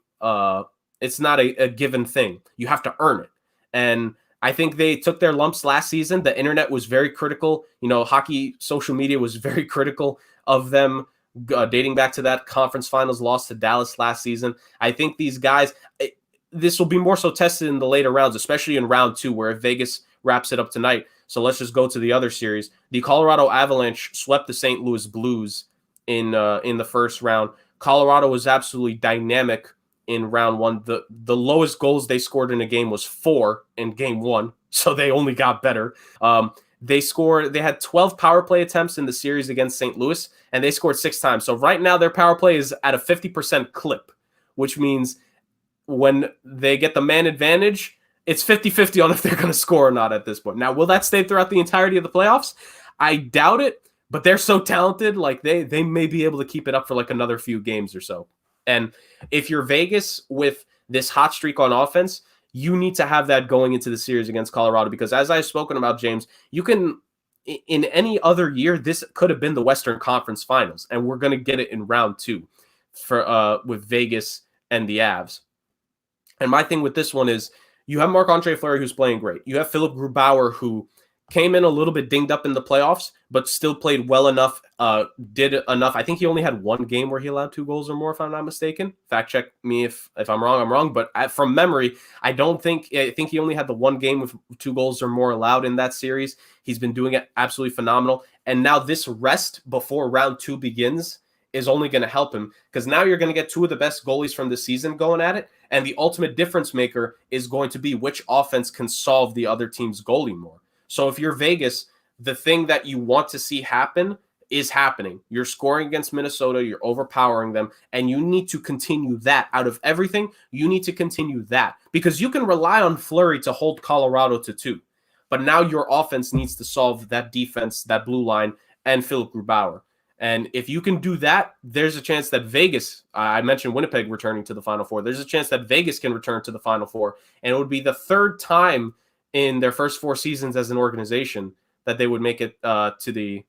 given thing. You have to earn it. And I think they took their lumps last season. The internet was very critical. Hockey social media was very critical of them dating back to that conference finals loss to Dallas last season. I think these guys, this will be more so tested in the later rounds, especially in round 2, where if Vegas wraps it up tonight. So let's just go to the other series. The Colorado Avalanche swept the St. Louis Blues in the first round. Colorado was absolutely dynamic in round 1. The lowest goals they scored in a game was 4 in game 1, so they only got better. They had 12 power play attempts in the series against St. Louis, and they scored 6 times. So right now their power play is at a 50% clip, which means when they get the man advantage, it's 50-50 on if they're going to score or not at this point. Now, will that stay throughout the entirety of the playoffs? I doubt it, but they're so talented, like they may be able to keep it up for like another few games or so. And if you're Vegas with this hot streak on offense, you need to have that going into the series against Colorado, because as I've spoken about, James, you can, in any other year, this could have been the Western Conference Finals, and we're going to get it in round 2 for with Vegas and the Avs. And my thing with this one is you have Marc-Andre Fleury, who's playing great. You have Philipp Grubauer, who came in a little bit dinged up in the playoffs, but still played well enough, did enough. I think he only had one game where he allowed 2 goals or more, if I'm not mistaken. Fact check me if I'm wrong, I'm wrong. But from memory, I think he only had the one game with 2 goals or more allowed in that series. He's been doing it absolutely phenomenal. And now this rest before round 2 begins is only going to help him, because now you're going to get 2 of the best goalies from the season going at it. And the ultimate difference maker is going to be which offense can solve the other team's goalie more. So if you're Vegas, the thing that you want to see happen is happening. You're scoring against Minnesota, you're overpowering them, and you need to continue that. Out of everything, you need to continue that, because you can rely on Fleury to hold Colorado to 2. But now your offense needs to solve that defense, that blue line, and Philipp Grubauer. And if you can do that, there's a chance that Vegas, I mentioned Winnipeg returning to the Final Four, there's a chance that Vegas can return to the Final Four. And it would be the 3rd time in their first 4 seasons as an organization that they would make it to the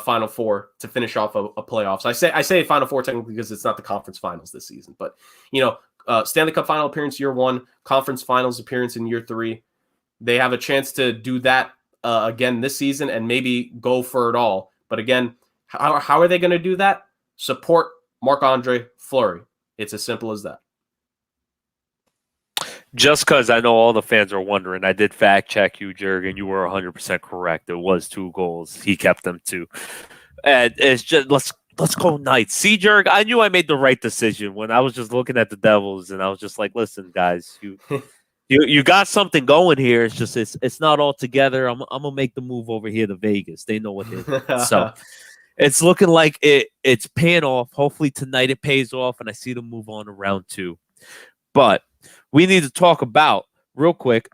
Final Four to finish off a playoffs. I say Final Four technically because it's not the conference finals this season. But, Stanley Cup final appearance year 1, conference finals appearance in year 3. They have a chance to do that again this season and maybe go for it all. But again, how are they going to do that? Support Marc-Andre Fleury. It's as simple as that. Just because I know all the fans are wondering, I did fact check you, Jurg, and you were 100% correct. It was 2 goals. He kept them 2. And it's just let's go Knights. See, Jurg, I knew I made the right decision when I was just looking at the Devils, and I was just like, listen, guys, you got something going here. It's just it's not all together. I'm gonna make the move over here to Vegas. They know what they're doing. So it's looking like it's paying off. Hopefully tonight it pays off, and I see them move on to round 2. But we need to talk about, real quick,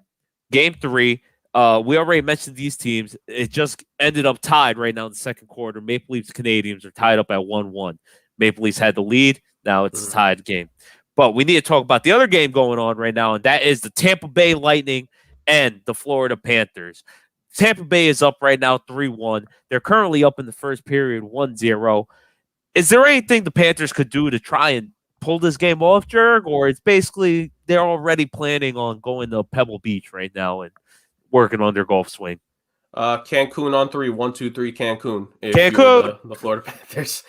Game 3. We already mentioned these teams. It just ended up tied right now in the second quarter. Maple Leafs Canadiens are tied up at 1-1. Maple Leafs had the lead. Now it's a tied game. But we need to talk about the other game going on right now, and that is the Tampa Bay Lightning and the Florida Panthers. Tampa Bay is up right now 3-1. They're currently up in the first period 1-0. Is there anything the Panthers could do to try and pull this game off, Jurg, or it's basically they're already planning on going to Pebble Beach right now and working on their golf swing? Cancun on 3, 1, 2, 3, Cancun. Cancun, the Florida Panthers.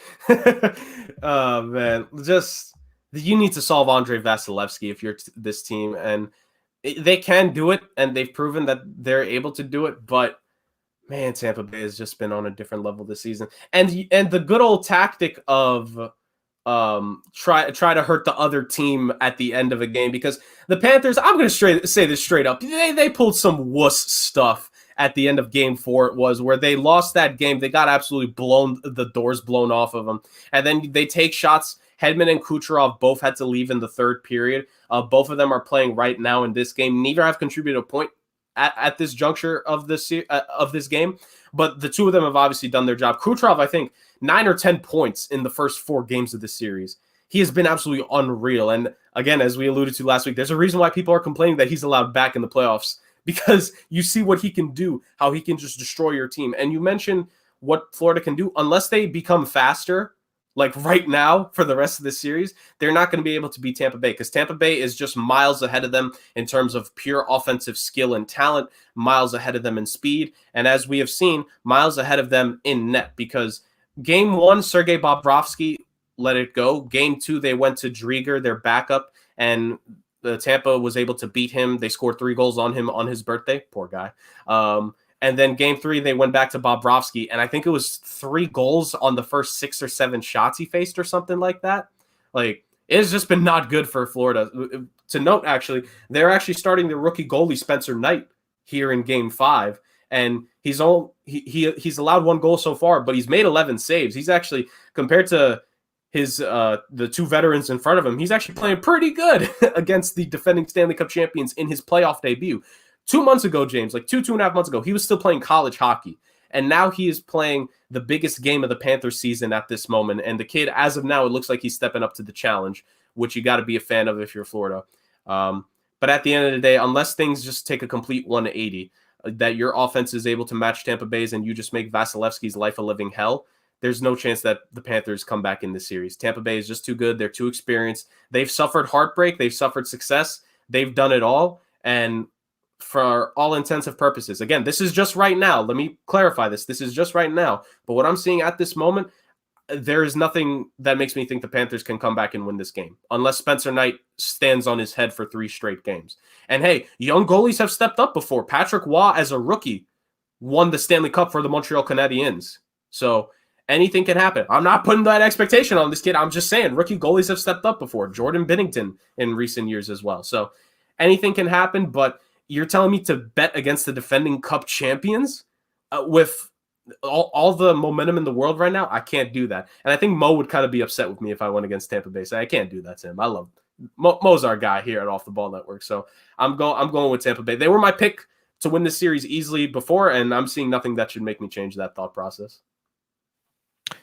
Man, just you need to solve Andrei Vasilevsky if you're this team, and they can do it, and they've proven that they're able to do it. But man, Tampa Bay has just been on a different level this season, and the good old tactic of try to hurt the other team at the end of a game, because the Panthers, I'm going to say this straight up, they pulled some wuss stuff at the end of Game 4. It was where they lost that game. They got absolutely the doors blown off of them, and then they take shots. Hedman and Kucherov both had to leave in the 3rd period. Both of them are playing right now in this game. Neither have contributed a point at this juncture of this game, but the 2 of them have obviously done their job. Kucherov, I think, 9 or 10 points in the first 4 games of this series. He has been absolutely unreal. And again, as we alluded to last week, there's a reason why people are complaining that he's allowed back in the playoffs, because you see what he can do, how he can just destroy your team. And you mentioned what Florida can do. Unless they become faster, like right now for the rest of the series, they're not going to be able to beat Tampa Bay, because Tampa Bay is just miles ahead of them in terms of pure offensive skill and talent, miles ahead of them in speed, and as we have seen, miles ahead of them in net, because Game 1, Sergei Bobrovsky let it go. Game 2, they went to Drieger, their backup, and the Tampa was able to beat him. They scored 3 goals on him on his birthday. Poor guy. And then Game 3, they went back to Bobrovsky, and I think it was 3 goals on the first 6 or 7 shots he faced or something like that. Like, it's just been not good for Florida. To note, actually, they're actually starting the rookie goalie Spencer Knight here in Game 5. and he's allowed 1 goal so far, but he's made 11 saves. He's actually, compared to his the 2 veterans in front of him, he's actually playing pretty good against the defending Stanley Cup champions in his playoff debut. 2 months ago, James, like 2.5 months ago, he was still playing college hockey. And now he is playing the biggest game of the Panthers season at this moment. And the kid, as of now, it looks like he's stepping up to the challenge, which you got to be a fan of if you're Florida. But at the end of the day, unless things just take a complete 180, that your offense is able to match Tampa Bay's and you just make Vasilevsky's life a living hell, there's no chance that the Panthers come back in this series. Tampa Bay is just too good. They're too experienced. They've suffered heartbreak. They've suffered success. They've done it all. And for all intents and purposes, again, this is just right now. Let me clarify this. This is just right now. But what I'm seeing at this moment, there is nothing that makes me think the Panthers can come back and win this game unless Spencer Knight stands on his head for 3 straight games. And hey, young goalies have stepped up before. Patrick Waugh, as a rookie, won the Stanley Cup for the Montreal Canadiens. So anything can happen. I'm not putting that expectation on this kid. I'm just saying rookie goalies have stepped up before. Jordan Binnington in recent years as well. So anything can happen, but you're telling me to bet against the defending Cup champions with all the momentum in the world right now? I can't do that. And I think Mo would kind of be upset with me if I went against Tampa Bay. So I can't do that to him. I love Mo's our guy here at Off the Ball Network. So I'm going with Tampa Bay. They were my pick to win this series easily before, and I'm seeing nothing that should make me change that thought process.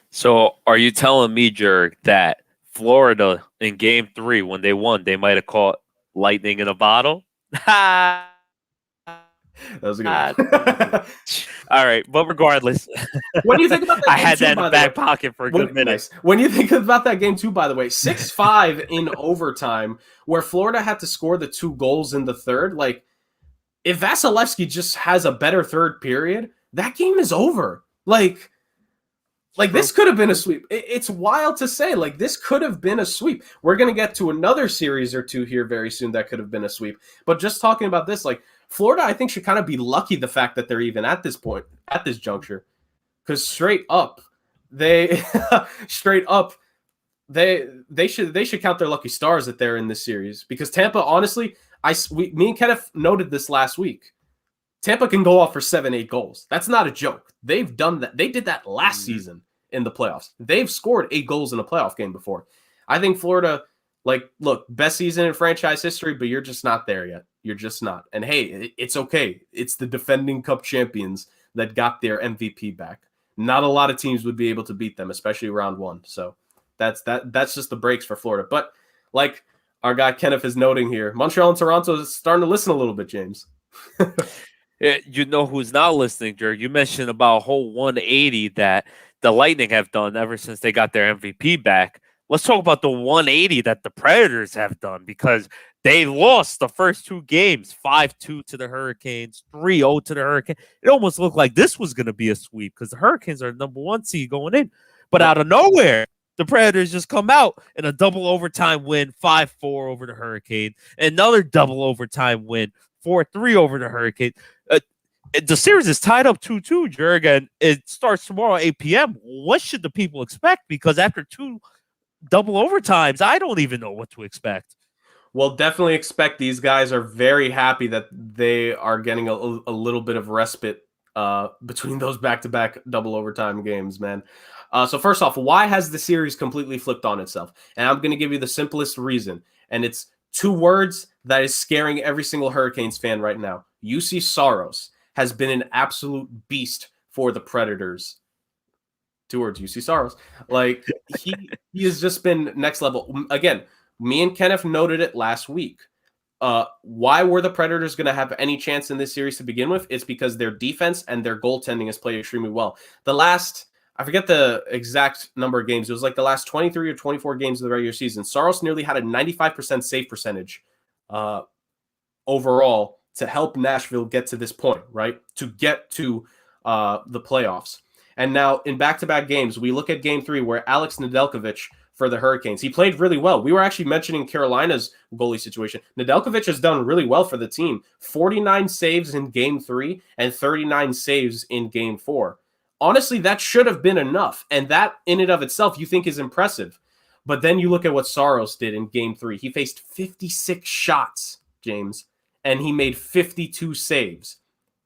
So are you telling me, Jurg, that Florida in Game 3, when they won, they might have caught lightning in a bottle? That was a good one. All right, but regardless, what do you think about that? I had that in the back pocket for a good minute. Nice. When you think about that game too, by the way, 6-5 in overtime, where Florida had to score the 2 goals in the third. Like, if Vasilevsky just has a better third period, that game is over. Like this could have been a sweep. It's wild to say. Like, this could have been a sweep. We're going to get to another series or 2 here very soon that could have been a sweep. But just talking about this, like, Florida, I think, should kind of be lucky the fact that they're even at this point, at this juncture. Because straight up, they should count their lucky stars that they're in this series. Because Tampa, honestly, me and Kenneth noted this last week. Tampa can go off for 7-8 goals. That's not a joke. They've done that. They did that last season in the playoffs. They've scored 8 goals in a playoff game before. I think Florida, look, best season in franchise history, but you're just not there yet. You're just not. And hey, it's okay. It's the defending Cup champions that got their MVP back. Not a lot of teams would be able to beat them, especially round 1. So that's just the breaks for Florida. But like our guy Kenneth is noting here, Montreal and Toronto is starting to listen a little bit, James. You know who's not listening, Jurg? You mentioned about a whole 180 that the Lightning have done ever since they got their MVP back. Let's talk about the 180 that the Predators have done, because they lost the first 2 games, 5-2 to the Hurricanes, 3-0 to the Hurricanes. It almost looked like this was going to be a sweep because the Hurricanes are number 1 seed going in. But out of nowhere, the Predators just come out in a double overtime win, 5-4 over the Hurricanes. Another double overtime win, 4-3 over the Hurricanes. The series is tied up 2-2, Jurg, and it starts tomorrow at 8 p.m. What should the people expect? Because after 2 double overtimes, I don't even know what to expect. Well, definitely expect these guys are very happy that they are getting a little bit of respite between those back-to-back double overtime games, man. So first off, why has the series completely flipped on itself? And I'm going to give you the simplest reason, and it's 2 words that is scaring every single Hurricanes fan right now. UC Saros has been an absolute beast for the Predators. 2 words, UC Saros. Like, he has just been next level. Again, me and Kenneth noted it last week. Why were the Predators going to have any chance in this series to begin with? It's because their defense and their goaltending has played extremely well. I forget the exact number of games. It was like the last 23 or 24 games of the regular season. Saros nearly had a 95% save percentage overall to help Nashville get to this point, right? To get to the playoffs. And now in back-to-back games, we look at Game 3 where Alex Nedeljkovic for the Hurricanes, he played really well. We were actually mentioning Carolina's goalie situation. Nedeljkovic has done really well for the team. 49 saves in Game 3 and 39 saves in Game 4. Honestly, that should have been enough. And that in and of itself you think is impressive. But then you look at what Saros did in Game 3. He faced 56 shots, James, and he made 52 saves.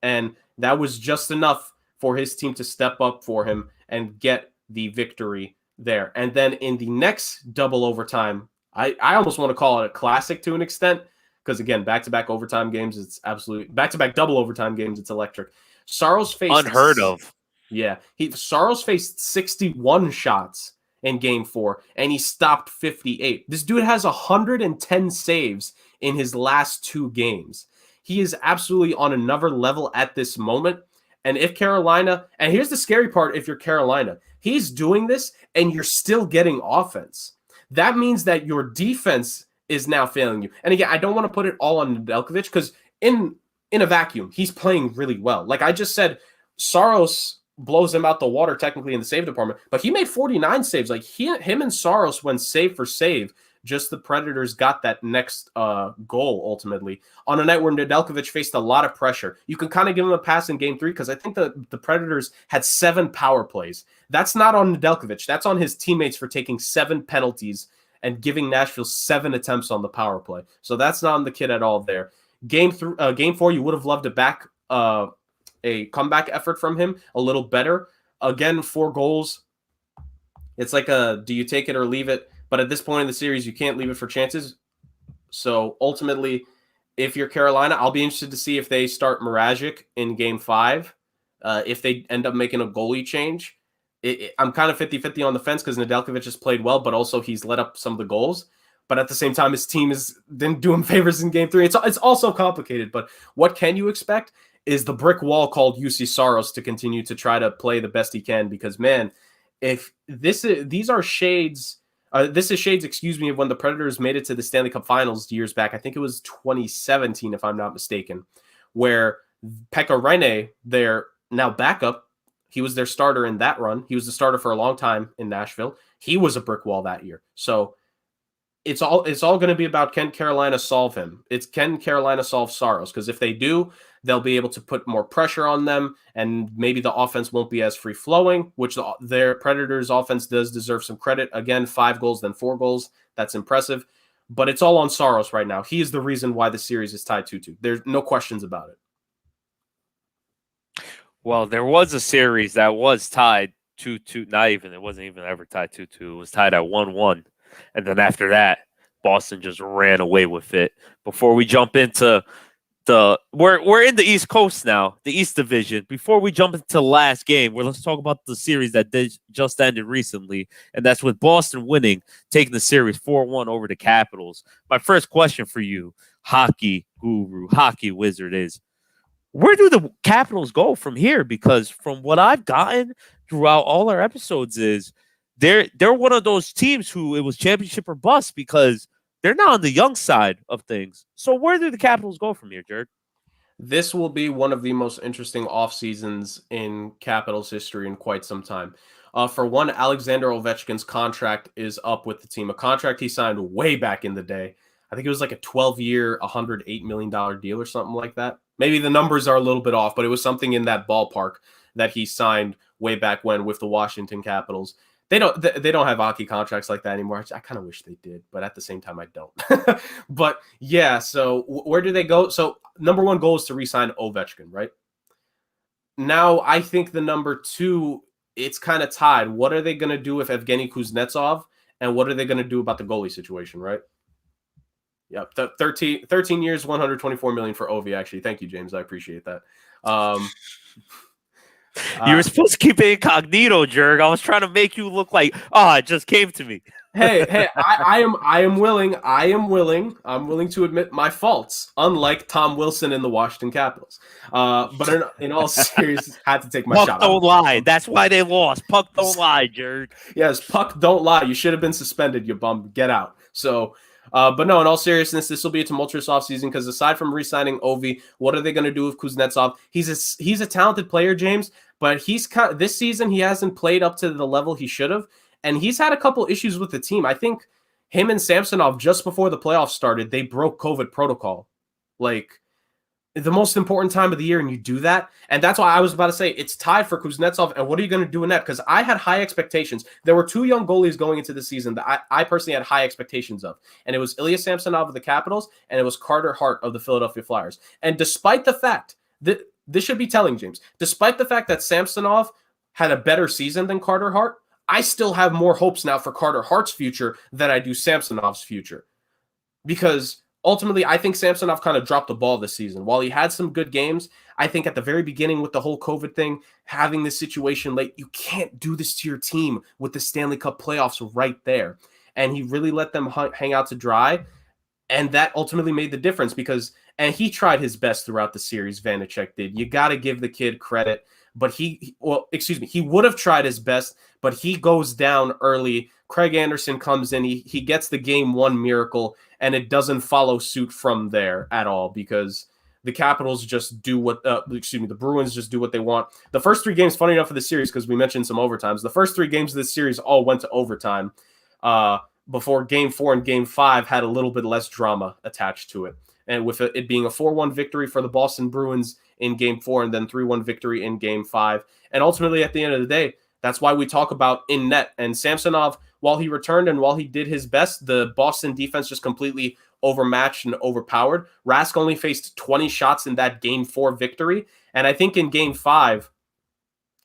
And that was just enough for his team to step up for him and get the victory there. And then in the next double overtime, I almost want to call it a classic to an extent, because again, back-to-back overtime games, it's absolutely back-to-back double overtime games, it's electric. Saros faced unheard of. Yeah, Saros faced 61 shots in Game 4, and he stopped 58. This dude has 110 saves in his last 2 games. He is absolutely on another level at this moment. And if Carolina, and here's the scary part, if you're Carolina, he's doing this and you're still getting offense. That means that your defense is now failing you. And again, I don't want to put it all on Nedeljkovic, because in a vacuum, he's playing really well. Like I just said, Saros blows him out the water technically in the save department, but he made 49 saves. Like him and Saros went save for save. Just the Predators got that next goal ultimately on a night where Nedeljkovic faced a lot of pressure. You can kind of give him a pass in Game 3, because I think the Predators had 7 power plays. That's not on Nedeljkovic. That's on his teammates for taking 7 penalties and giving Nashville 7 attempts on the power play. So that's not on the kid at all there. Game 4, you would have loved a comeback effort from him a little better. Again, 4 goals. It's like do you take it or leave it? But at this point in the series, you can't leave it for chances. So ultimately, if you're Carolina, I'll be interested to see if they start Mrazek in Game 5. If they end up making a goalie change. I'm kind of 50-50 on the fence, because Nedeljkovic has played well, but also he's let up some of the goals. But at the same time, his team didn't do him favors in Game 3. It's also complicated. But what can you expect is the brick wall called UC Saros to continue to try to play the best he can. Because, man, if these are shades... this is shades, of when the Predators made it to the Stanley Cup Finals years back. I think it was 2017, if I'm not mistaken, where Pekka Rinne, their now backup, he was their starter in that run. He was the starter for a long time in Nashville. He was a brick wall that year. So it's all going to be about, can Carolina solve him? Can Carolina solve Saros? Because if they do, they'll be able to put more pressure on them, and maybe the offense won't be as free-flowing, which their Predators' offense does deserve some credit. Again, 5 goals, then 4 goals. That's impressive. But it's all on Saros right now. He is the reason why the series is tied 2-2. There's no questions about it. Well, there was a series that was tied 2-2. It wasn't even ever tied 2-2. It was tied at 1-1. And then after that, Boston just ran away with it. Before we jump into we're in the East Coast now, the East Division. Before we jump into the last game, let's talk about the series that just ended recently, and that's with Boston winning, taking the series 4-1 over the Capitals. My first question for you, hockey guru, hockey wizard, is where do the Capitals go from here? Because from what I've gotten throughout all our episodes is they're one of those teams who it was championship or bust, because they're not on the young side of things. So where do the Capitals go from here, Jurg? This will be one of the most interesting off seasons in Capitals history in quite some time. For one, Alexander Ovechkin's contract is up with the team, a contract he signed way back in the day. I think it was like a 12-year, $108 million deal or something like that. Maybe the numbers are a little bit off, but it was something in that ballpark that he signed way back when with the Washington Capitals. They don't have hockey contracts like that anymore. I kind of wish they did, but at the same time, I don't. But yeah, so where do they go? So number 1 goal is to re-sign Ovechkin, right? Now, I think the number 2, it's kind of tied. What are they going to do with Evgeny Kuznetsov, and what are they going to do about the goalie situation, right? Yep, 13 years, $124 million for Ovi, actually. Thank you, James. I appreciate that. You were supposed to keep it incognito, Jurg. I was trying to make you look like, it just came to me. hey, I am willing. I'm willing to admit my faults, unlike Tom Wilson in the Washington Capitals. But in all seriousness, I had to take my Puck shot. Don't lie. That's why they lost. Puck don't lie, Jurg. Yes, puck don't lie. You should have been suspended, you bum. Get out. So, but no, in all seriousness, this will be a tumultuous offseason, because aside from re-signing Ovi, what are they going to do with Kuznetsov? He's a talented player, James, but this season he hasn't played up to the level he should have, and he's had a couple issues with the team. I think him and Samsonov, just before the playoffs started, they broke COVID protocol. Like, the most important time of the year, and you do that. And that's why I was about to say it's tied for Kuznetsov. And what are you going to do in that? Because I had high expectations. There were 2 young goalies going into the season that I personally had high expectations of. And it was Ilya Samsonov of the Capitals, and it was Carter Hart of the Philadelphia Flyers. And despite the fact that this should be telling, James. Despite the fact that Samsonov had a better season than Carter Hart, I still have more hopes now for Carter Hart's future than I do Samsonov's future. Because ultimately, I think Samsonov kind of dropped the ball this season. While he had some good games, I think at the very beginning with the whole COVID thing, having this situation late, you can't do this to your team with the Stanley Cup playoffs right there. And he really let them hang out to dry. And that ultimately made the difference and he tried his best throughout the series, Vanacek did. You got to give the kid credit. But he would have tried his best, but he goes down early. Craig Anderson comes in. He gets the game one miracle, and it doesn't follow suit from there at all because the Capitals just do the Bruins just do what they want. The first 3 games, funny enough, of the series, because we mentioned some overtimes, the first 3 games of this series all went to overtime before Game 4 and Game 5 had a little bit less drama attached to it. And with it being a 4-1 victory for the Boston Bruins in Game 4 and then 3-1 victory in Game 5. And ultimately, at the end of the day, that's why we talk about in net. And Samsonov, while he returned and while he did his best, the Boston defense just completely overmatched and overpowered. Rask only faced 20 shots in that Game 4 victory. And I think in Game 5,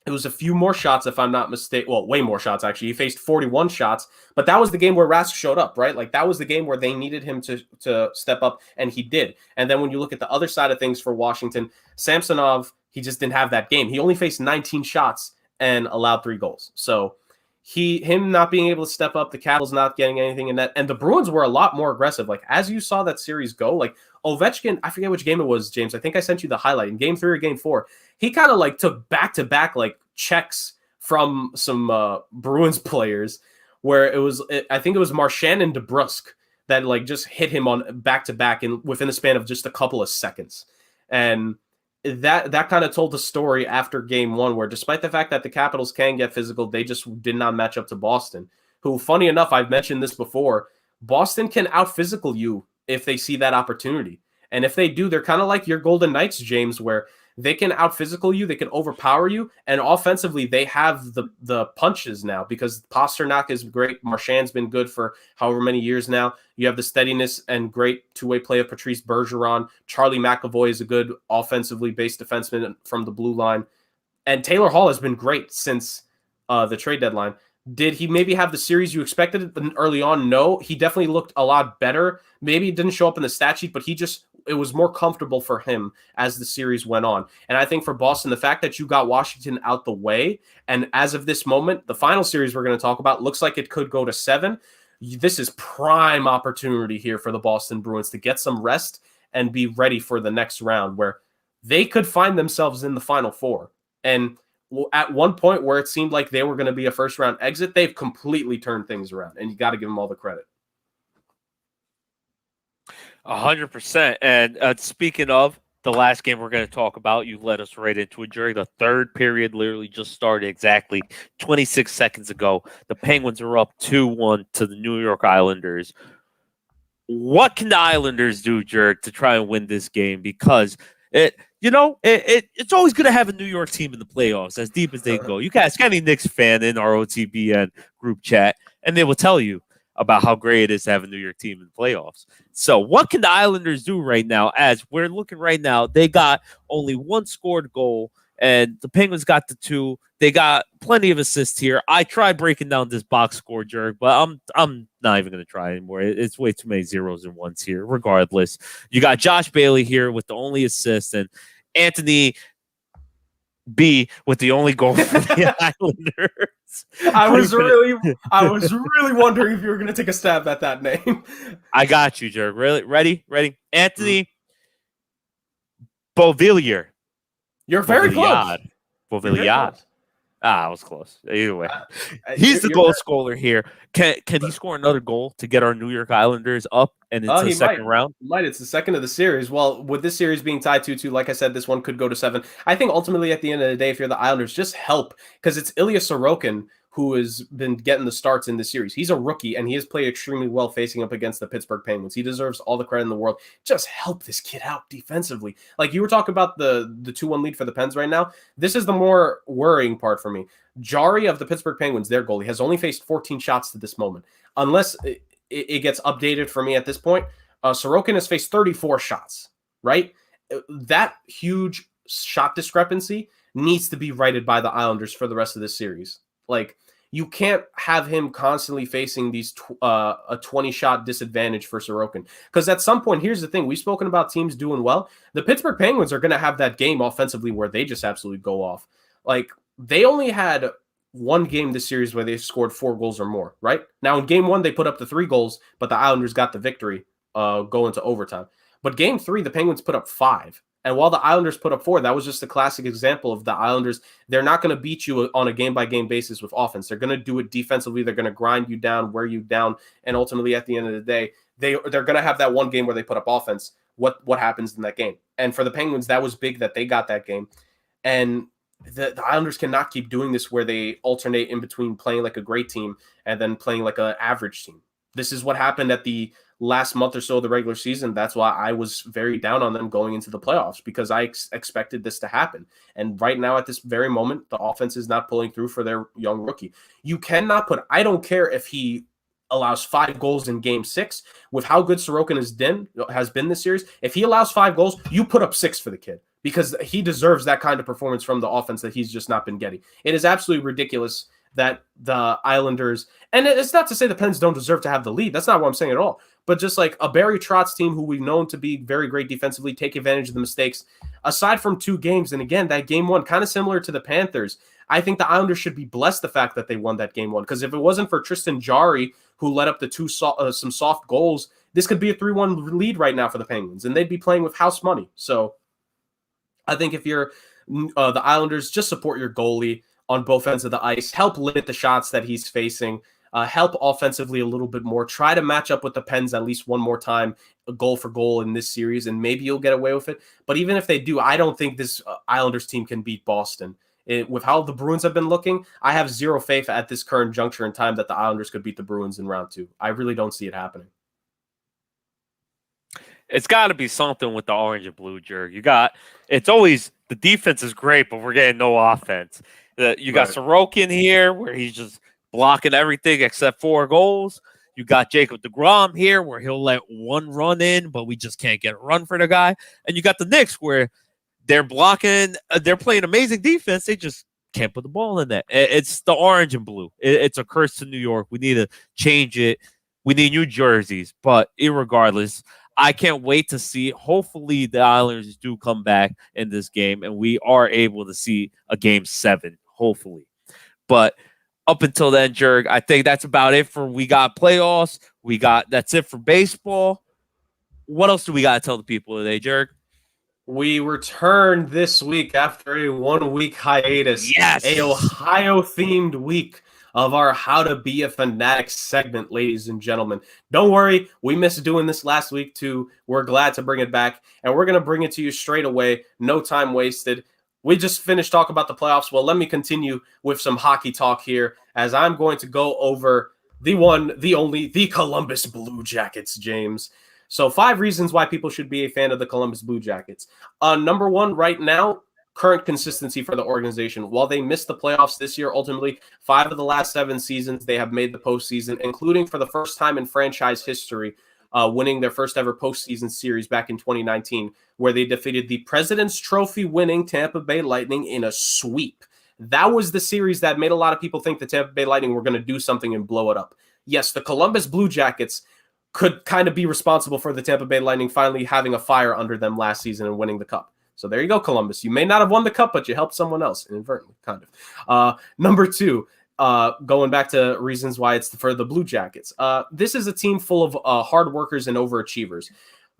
it was a few more shots, if I'm not mistaken. Well, way more shots, actually. He faced 41 shots, but that was the game where Rask showed up, right? Like, that was the game where they needed him to step up, and he did. And then when you look at the other side of things for Washington, Samsonov, he just didn't have that game. He only faced 19 shots and allowed 3 goals. So him not being able to step up, the Capitals not getting anything in net, and the Bruins were a lot more aggressive. Like, as you saw that series go, like, Ovechkin, I forget which game it was, James. I think I sent you the highlight. In Game 3 or Game 4, he kind of like took back-to-back like checks from some Bruins players where I think it was Marchand and DeBrusque that like just hit him on back-to-back within the span of just a couple of seconds. And that kind of told the story after Game 1, where despite the fact that the Capitals can get physical, they just did not match up to Boston, who, funny enough, I've mentioned this before, Boston can out-physical you if they see that opportunity. And if they do, they're kind of like your Golden Knights, James, where they can out-physical you, they can overpower you, and offensively, they have the punches now because Pasternak is great. Marchand's been good for however many years now. You have the steadiness and great two-way play of Patrice Bergeron. Charlie McAvoy is a good offensively based defenseman from the blue line. And Taylor Hall has been great since the trade deadline. Did he maybe have the series you expected early on? No, he definitely looked a lot better. Maybe it didn't show up in the stat sheet, but it was more comfortable for him as the series went on. And I think for Boston, the fact that you got Washington out the way, and as of this moment, the final series we're going to talk about looks like it could go to 7. This is prime opportunity here for the Boston Bruins to get some rest and be ready for the next round where they could find themselves in the Final 4. And at one point where it seemed like they were going to be a first-round exit, they've completely turned things around, and you got to give them all the credit. 100%. And speaking of the last game we're going to talk about, you led us right into it, Jurg. The third period literally just started exactly 26 seconds ago. The Penguins are up 2-1 to the New York Islanders. What can the Islanders do, Jurg, to try and win this game? Because it's always good to have a New York team in the playoffs, as deep as they go. You can ask any Knicks fan in our OTBN group chat, and they will tell you about how great it is to have a New York team in the playoffs. So what can the Islanders do right now? As we're looking right now, they got only 1 scored goal, and the Penguins got the 2. They got plenty of assists here. I tried breaking down this box score, Jurg, but I'm not even going to try anymore. It's way too many zeros and ones here. Regardless, you got Josh Bailey here with the only assist, and Anthony B with the only goal for the Islanders. I was really wondering if you were going to take a stab at that name. I got you, Jurg. Really? Ready? Anthony Beauvillier. You're very close. Beauvillier. I was close. Either way, he's the goal scorer here. Can he score another goal to get our New York Islanders up and into the second round? It's the second of the series. Well, with this series being tied 2-2, like I said, this one could go to 7. I think ultimately at the end of the day, if you're the Islanders, just help, because it's Ilya Sorokin who has been getting the starts in this series. He's a rookie, and he has played extremely well facing up against the Pittsburgh Penguins. He deserves all the credit in the world. Just help this kid out defensively. Like you were talking about the 2-1 lead for the Pens right now. This is the more worrying part for me. Jari of the Pittsburgh Penguins, their goalie, has only faced 14 shots to this moment. Unless it gets updated for me at this point, Sorokin has faced 34 shots, right? That huge shot discrepancy needs to be righted by the Islanders for the rest of this series. Like, you can't have him constantly facing these a 20-shot disadvantage for Sorokin. Because at some point, here's the thing. We've spoken about teams doing well. The Pittsburgh Penguins are going to have that game offensively where they just absolutely go off. Like, they only had one game this series where they scored 4 goals or more, right? Now, in game 1, they put up the 3 goals, but the Islanders got the victory going to overtime. But game 3, the Penguins put up 5. And while the Islanders put up 4, that was just a classic example of the Islanders. They're not going to beat you on a game-by-game basis with offense. They're going to do it defensively. They're going to grind you down, wear you down, and ultimately, at the end of the day, they're going to have that one game where they put up offense. What happens in that game? And for the Penguins, that was big that they got that game. And the Islanders cannot keep doing this where they alternate in between playing like a great team and then playing like an average team. This is what happened at the last month or so of the regular season. That's why I was very down on them going into the playoffs, because I expected this to happen. And right now, at this very moment, the offense is not pulling through for their young rookie. You cannot I don't care if he allows 5 goals in game 6 with how good Sorokin has been this series. If he allows 5 goals, you put up 6 for the kid, because he deserves that kind of performance from the offense that he's just not been getting. It is absolutely ridiculous that the Islanders, and it's not to say the Pens don't deserve to have the lead. That's not what I'm saying at all. But just like a Barry Trotz team who we've known to be very great defensively, take advantage of the mistakes, aside from 2 games, and again, that game 1, kind of similar to the Panthers, I think the Islanders should be blessed the fact that they won that game 1, because if it wasn't for Tristan Jarry, who led up the some soft goals, this could be a 3-1 lead right now for the Penguins, and they'd be playing with house money. So I think if you're the Islanders, just support your goalie on both ends of the ice, help limit the shots that he's facing, help offensively a little bit more, try to match up with the Pens at least one more time, goal for goal in this series, and maybe you'll get away with it. But even if they do, I don't think this Islanders team can beat Boston. With how the Bruins have been looking, I have zero faith at this current juncture in time that the Islanders could beat the Bruins in round 2. I really don't see it happening. It's got to be something with the orange and blue, Jurg. It's always, the defense is great, but we're getting no offense. You got Sorokin here, where he's just blocking everything except 4 goals. You got Jacob deGrom here, where he'll let 1 run in, but we just can't get a run for the guy. And you got the Knicks, where they're blocking, they're playing amazing defense. They just can't put the ball in there. It's the orange and blue. It's a curse to New York. We need to change it. We need new jerseys. But irregardless, I can't wait to see. Hopefully, the Islanders do come back in this game, and we are able to see a game 7. Hopefully. But up until then, Jurg, I think that's about it for we got playoffs. That's it for baseball. What else do we got to tell the people today, Jurg? We returned this week after a 1-week hiatus. Yes. A Ohio-themed week of our How to Be a Fanatic segment, ladies and gentlemen. Don't worry, we missed doing this last week too. We're glad to bring it back, and we're going to bring it to you straight away. No time wasted. We just finished talking about the playoffs. Well, let me continue with some hockey talk here, as I'm going to go over the one, the only, the Columbus Blue Jackets, James. So 5 reasons why people should be a fan of the Columbus Blue Jackets. Number 1, right now, current consistency for the organization. While they missed the playoffs this year, ultimately, 5 of the last 7 seasons, they have made the postseason, including for the first time in franchise history, winning their first ever postseason series back in 2019, where they defeated the President's Trophy winning Tampa Bay Lightning in a sweep. That was the series that made a lot of people think the Tampa Bay Lightning were going to do something and blow it up. Yes, the Columbus Blue Jackets could kind of be responsible for the Tampa Bay Lightning finally having a fire under them last season and winning the cup. So there you go, Columbus. You may not have won the cup, but you helped someone else inadvertently, kind of. Number 2, going back to reasons why it's for the Blue Jackets. This is a team full of hard workers and overachievers.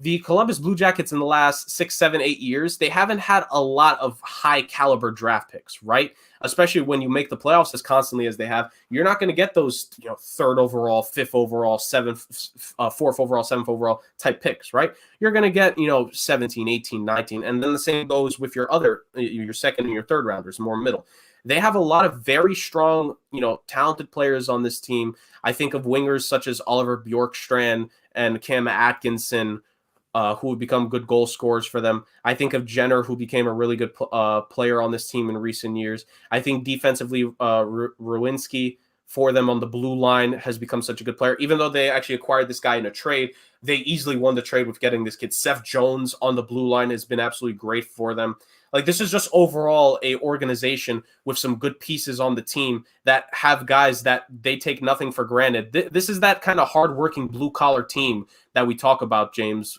The Columbus Blue Jackets in the last 6, 7, 8 years, they haven't had a lot of high caliber draft picks, right? Especially when you make the playoffs as constantly as they have. You're not going to get those, 3rd overall, 5th overall, 4th overall, 7th overall type picks, right? You're going to get, 17, 18, 19. And then the same goes with your other, your 2nd and your 3rd rounders, more middle. They have a lot of very strong, talented players on this team. I think of wingers such as Oliver Bjorkstrand and Cam Atkinson, who would become good goal scorers for them. I think of Jenner, who became a really good player on this team in recent years. I think defensively, Rowinski for them on the blue line has become such a good player. Even though they actually acquired this guy in a trade, they easily won the trade with getting this kid. Seth Jones on the blue line has been absolutely great for them. Like, this is just overall a organization with some good pieces on the team that have guys that they take nothing for granted. This is that kind of hardworking blue-collar team that we talk about, James,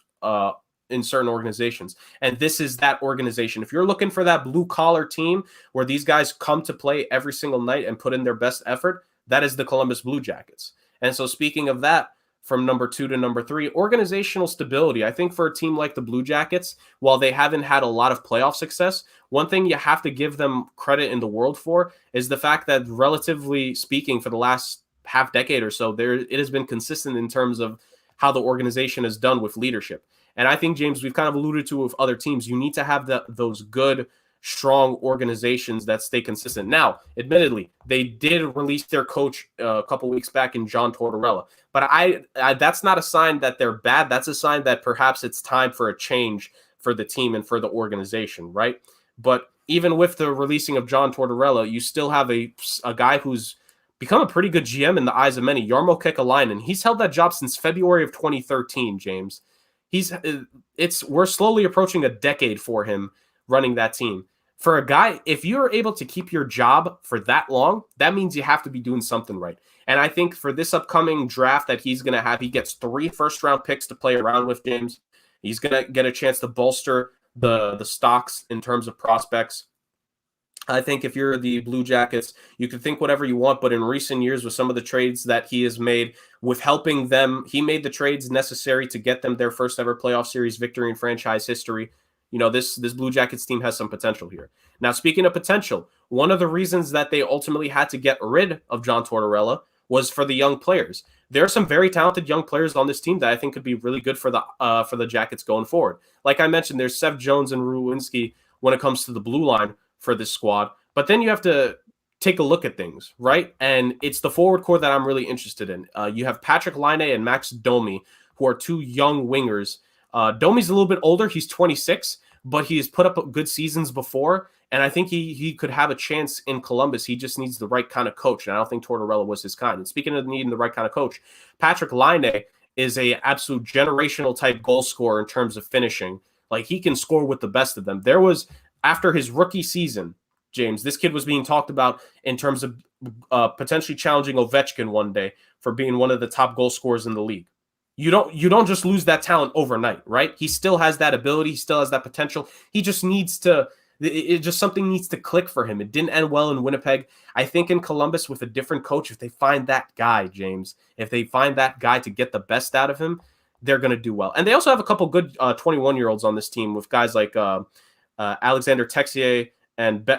in certain organizations. And this is that organization. If you're looking for that blue-collar team where these guys come to play every single night and put in their best effort, that is the Columbus Blue Jackets. And so speaking of that, from number 2 to number 3, organizational stability. I think for a team like the Blue Jackets, while they haven't had a lot of playoff success, one thing you have to give them credit in the world for is the fact that, relatively speaking, for the last half decade or so, it has been consistent in terms of how the organization has done with leadership. And I think, James, we've kind of alluded to with other teams, you need to have those good, strong organizations that stay consistent. Now, admittedly, they did release their coach a couple weeks back in John Tortorella, but I that's not a sign that they're bad. That's a sign that perhaps it's time for a change for the team and for the organization, right? But even with the releasing of John Tortorella, you still have a guy who's become a pretty good GM in the eyes of many, Jarmo Kekalainen. He's held that job since February of 2013, James. We're slowly approaching a decade for him running that team. For a guy, if you're able to keep your job for that long, that means you have to be doing something right. And I think for this upcoming draft that he's going to have, he gets 3 first-round picks to play around with, James. He's going to get a chance to bolster the stocks in terms of prospects. I think if you're the Blue Jackets, you can think whatever you want, but in recent years, with some of the trades that he has made, with helping them, he made the trades necessary to get them their first ever playoff series victory in franchise history. You know, this Blue Jackets team has some potential here. Now, speaking of potential, one of the reasons that they ultimately had to get rid of John Tortorella was for the young players. There are some very talented young players on this team that I think could be really good for the Jackets going forward. Like I mentioned, there's Seth Jones and Rulewinski when it comes to the blue line for this squad. But then you have to take a look at things, right? And it's the forward core that I'm really interested in. You have Patrick Laine and Max Domi, who are 2 young wingers. Domi's a little bit older. He's 26, but he's put up good seasons before, and I think he could have a chance in Columbus. He just needs the right kind of coach, and I don't think Tortorella was his kind. And speaking of needing the right kind of coach, Patrick Laine is a absolute generational type goal scorer in terms of finishing. Like, he can score with the best of them. There was, after his rookie season, James, this kid was being talked about in terms of potentially challenging Ovechkin one day for being one of the top goal scorers in the league. You don't just lose that talent overnight, right? He still has that ability. He still has that potential. He just needs to something needs to click for him. It didn't end well in Winnipeg. I think in Columbus with a different coach, if they find that guy, James, if they find that guy to get the best out of him, they're going to do well. And they also have a couple good 21-year-olds on this team with guys like Alexander Texier and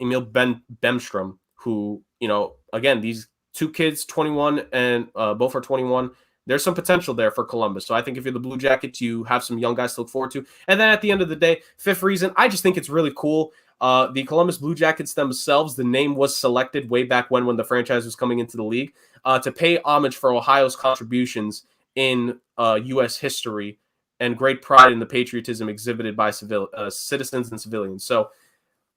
Emil Bemstrom, who, you know, again, these 2 kids, 21 and both are 21. There's some potential there for Columbus. So I think if you're the Blue Jackets, you have some young guys to look forward to. And then at the end of the day, 5th reason, I just think it's really cool. The Columbus Blue Jackets themselves, the name was selected way back when the franchise was coming into the league, to pay homage for Ohio's contributions in U.S. history and great pride in the patriotism exhibited by citizens and civilians. So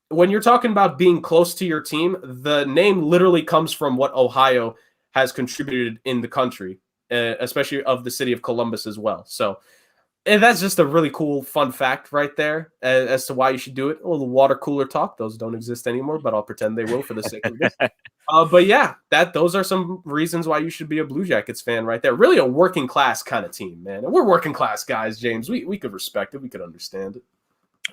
when you're talking about being close to your team, the name literally comes from what Ohio has contributed in the country, especially of the city of Columbus as well. So that's just a really cool, fun fact right there as to why you should do it. A little water cooler talk. Those don't exist anymore, but I'll pretend they will for the sake of this. But yeah, those are some reasons why you should be a Blue Jackets fan right there. Really a working class kind of team, man. And we're working class guys, James. We could respect it. We could understand it.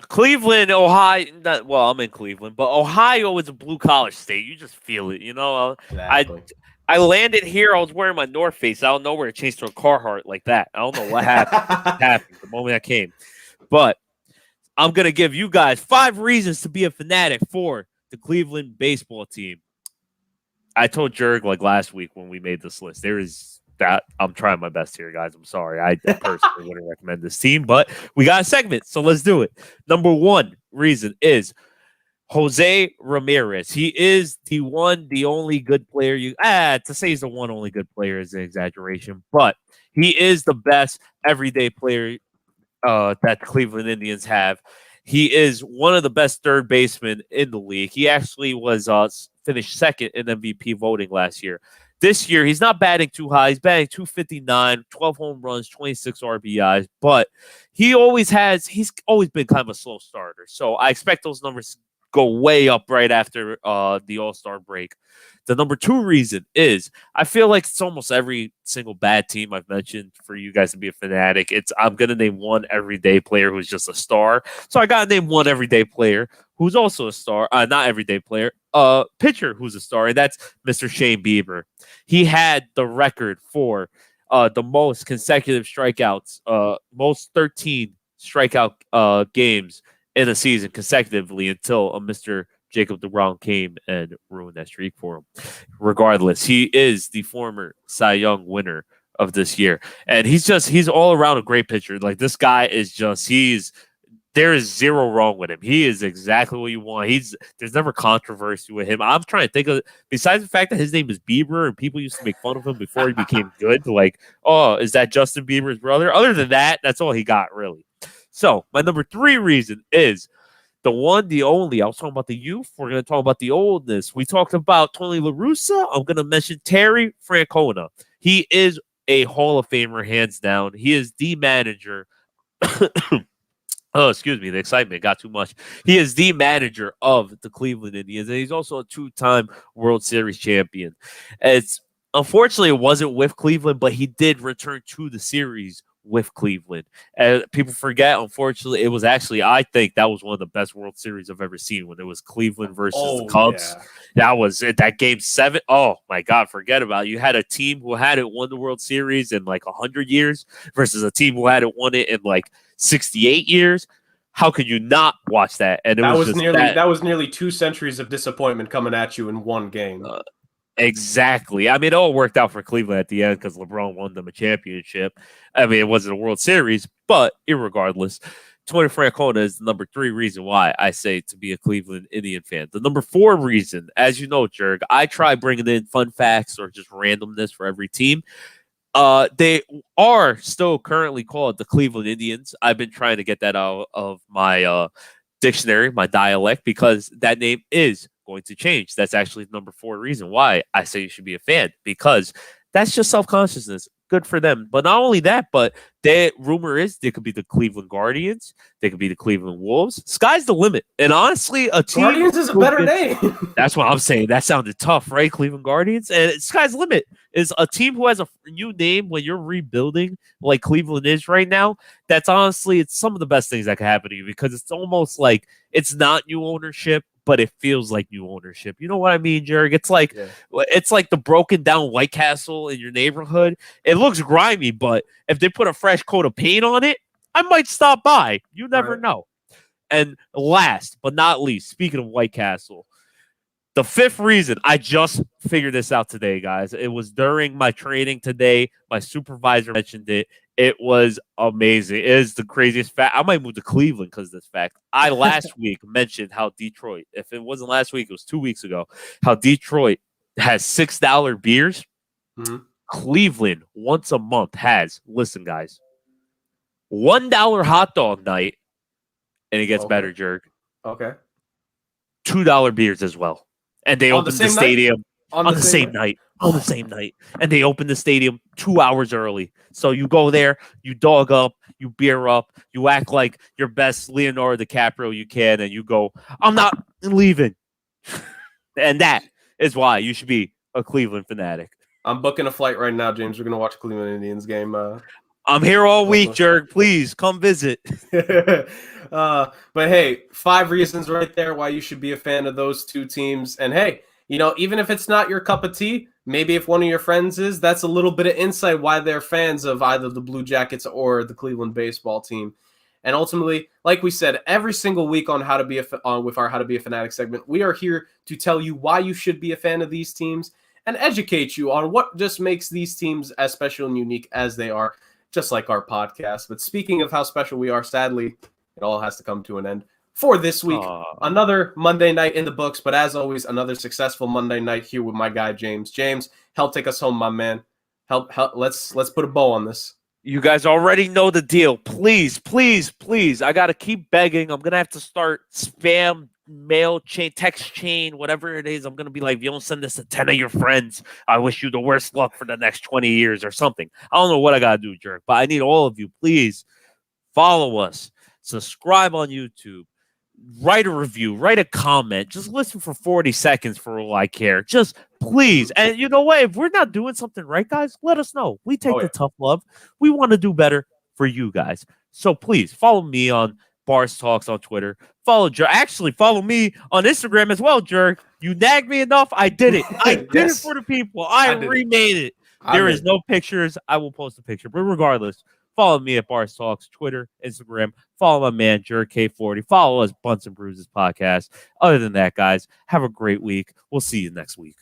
Cleveland, Ohio. I'm in Cleveland, but Ohio is a blue-collar state. You just feel it, you know. Exactly. I landed here. I was wearing my North Face. I don't know where it changed to a Carhartt like that. I don't know what happened the moment I came. But I'm going to give you guys 5 reasons to be a fanatic for the Cleveland baseball team. I told Jurg like last week when we made this list, there is that. I'm trying my best here, guys. I'm sorry. I personally wouldn't recommend this team, but we got a segment, so let's do it. Number 1 reason is Jose Ramirez. He is the only good player. To say he's the one only good player is an exaggeration, but he is the best everyday player that the Cleveland Indians have. He is one of the best third basemen in the league. He actually was finished second in MVP voting last year. This year, he's not batting too high. He's batting 259, 12 home runs, 26 RBIs, but he's always been kind of a slow starter. So I expect those numbers to go way up right after the All-Star break. The number 2 reason is I feel like it's almost every single bad team I've mentioned for you guys to be a fanatic. I'm going to name one everyday player who's just a star. So I got to name one everyday player who's also a star. Not everyday player, pitcher who's a star, and that's Mr. Shane Bieber. He had the record for the most consecutive strikeouts, most 13 strikeout games in a season consecutively until Mr. Jacob DeGrom came and ruined that streak for him. Regardless, he is the former Cy Young winner of this year. And he's all around a great pitcher. Like, this guy is there is zero wrong with him. He is exactly what you want. There's never controversy with him. I'm trying to think of, besides the fact that his name is Bieber and people used to make fun of him before he became good, like, oh, is that Justin Bieber's brother? Other than that, that's all he got, really. So my number 3 reason is the one, the only. I was talking about the youth. We're going to talk about the oldness. We talked about Tony La Russa. I'm going to mention Terry Francona. He is a Hall of Famer, hands down. He is the manager. Oh, excuse me. The excitement got too much. He is the manager of the Cleveland Indians, and he's also a 2-time World Series champion. Unfortunately, it wasn't with Cleveland, but he did return to the series with Cleveland. And people forget, unfortunately, it was actually, I think that was one of the best World Series I've ever seen, when it was Cleveland versus the Cubs. Yeah. That was it. That game 7. Oh my God, forget about it. You had a team who hadn't won the World Series in like 100 years versus a team who hadn't won it in like 68 years. How could you not watch that? And that was nearly 2 centuries of disappointment coming at you in one game. Exactly. I mean, it all worked out for Cleveland at the end because LeBron won them a championship. I mean, it wasn't a World Series, but irregardless, Tony Francona is the number 3 reason why I say to be a Cleveland Indian fan. The number 4 reason, as you know, Jurg, I try bringing in fun facts or just randomness for every team. They are still currently called the Cleveland Indians. I've been trying to get that out of my dictionary, my dialect, because that name is going to change. That's actually the number 4 reason why I say you should be a fan, because that's just self-consciousness. Good for them. But not only that, but the rumor is they could be the Cleveland Guardians. They could be the Cleveland Wolves. Sky's the limit. And honestly, a team... Guardians is a better name. That's what I'm saying. That sounded tough, right? Cleveland Guardians. And sky's the limit is a team who has a new name when you're rebuilding like Cleveland is right now. That's honestly, it's some of the best things that can happen to you, because it's almost like it's not new ownership, but it feels like new ownership. You know what I mean, Jurg? It's like It's like the broken down White Castle in your neighborhood. It looks grimy, but if they put a fresh coat of paint on it, I might stop by. You never know. And last but not least, speaking of White Castle, the 5th reason, I just figured this out today, guys. It was during my training today. My supervisor mentioned it. It was amazing. It is the craziest fact. I might move to Cleveland because of this fact. I last week mentioned how Detroit, if it wasn't last week, it was 2 weeks ago, how Detroit has $6 beers. Mm-hmm. Cleveland once a month has, listen, guys, $1 hot dog night, and it gets better, Jurg. Okay. $2 beers as well. And they opened the stadium on the same night. On the same night. And they opened the stadium 2 hours early. So you go there, you dog up, you beer up, you act like your best Leonardo DiCaprio you can, and you go, I'm not leaving. And that is why you should be a Cleveland fanatic. I'm booking a flight right now, James. We're going to watch a Cleveland Indians game. I'm here all week, Jurg. Please come visit. But hey, 5 reasons right there why you should be a fan of those 2 teams. And hey, you know, even if it's not your cup of tea, maybe if one of your friends is, that's a little bit of insight why they're fans of either the Blue Jackets or the Cleveland baseball team. And ultimately, like we said, every single week on How to Be with our How to Be a Fanatic segment, we are here to tell you why you should be a fan of these teams and educate you on what just makes these teams as special and unique as they are, just like our podcast. But speaking of how special we are, sadly, it all has to come to an end for this week. Another Monday night in the books, but as always, another successful Monday night here with my guy, James. James, help take us home, my man. Help. Let's put a bow on this. You guys already know the deal. Please, please, please. I got to keep begging. I'm going to have to start spam mail chain, text chain, whatever it is. I'm going to be like, if you don't send this to 10 of your friends, I wish you the worst luck for the next 20 years or something. I don't know what I got to do, Jurg, but I need all of you, please follow us, subscribe on YouTube, write a review, write a comment, just listen for 40 seconds for all I care. Just please. And you know what? If we're not doing something right, guys, let us know. We take the tough love. We want to do better for you guys. So please follow me on Bars Talks on Twitter. Follow Jurg. Actually, follow me on Instagram as well, Jurg. You nagged me enough. I did it. I did it for the people. I remade it. There is no pictures. I will post a picture. But regardless, follow me at Bars Talks, Twitter, Instagram. Follow my man, Jurg K40. Follow us, Bunts and Bruises podcast. Other than that, guys, have a great week. We'll see you next week.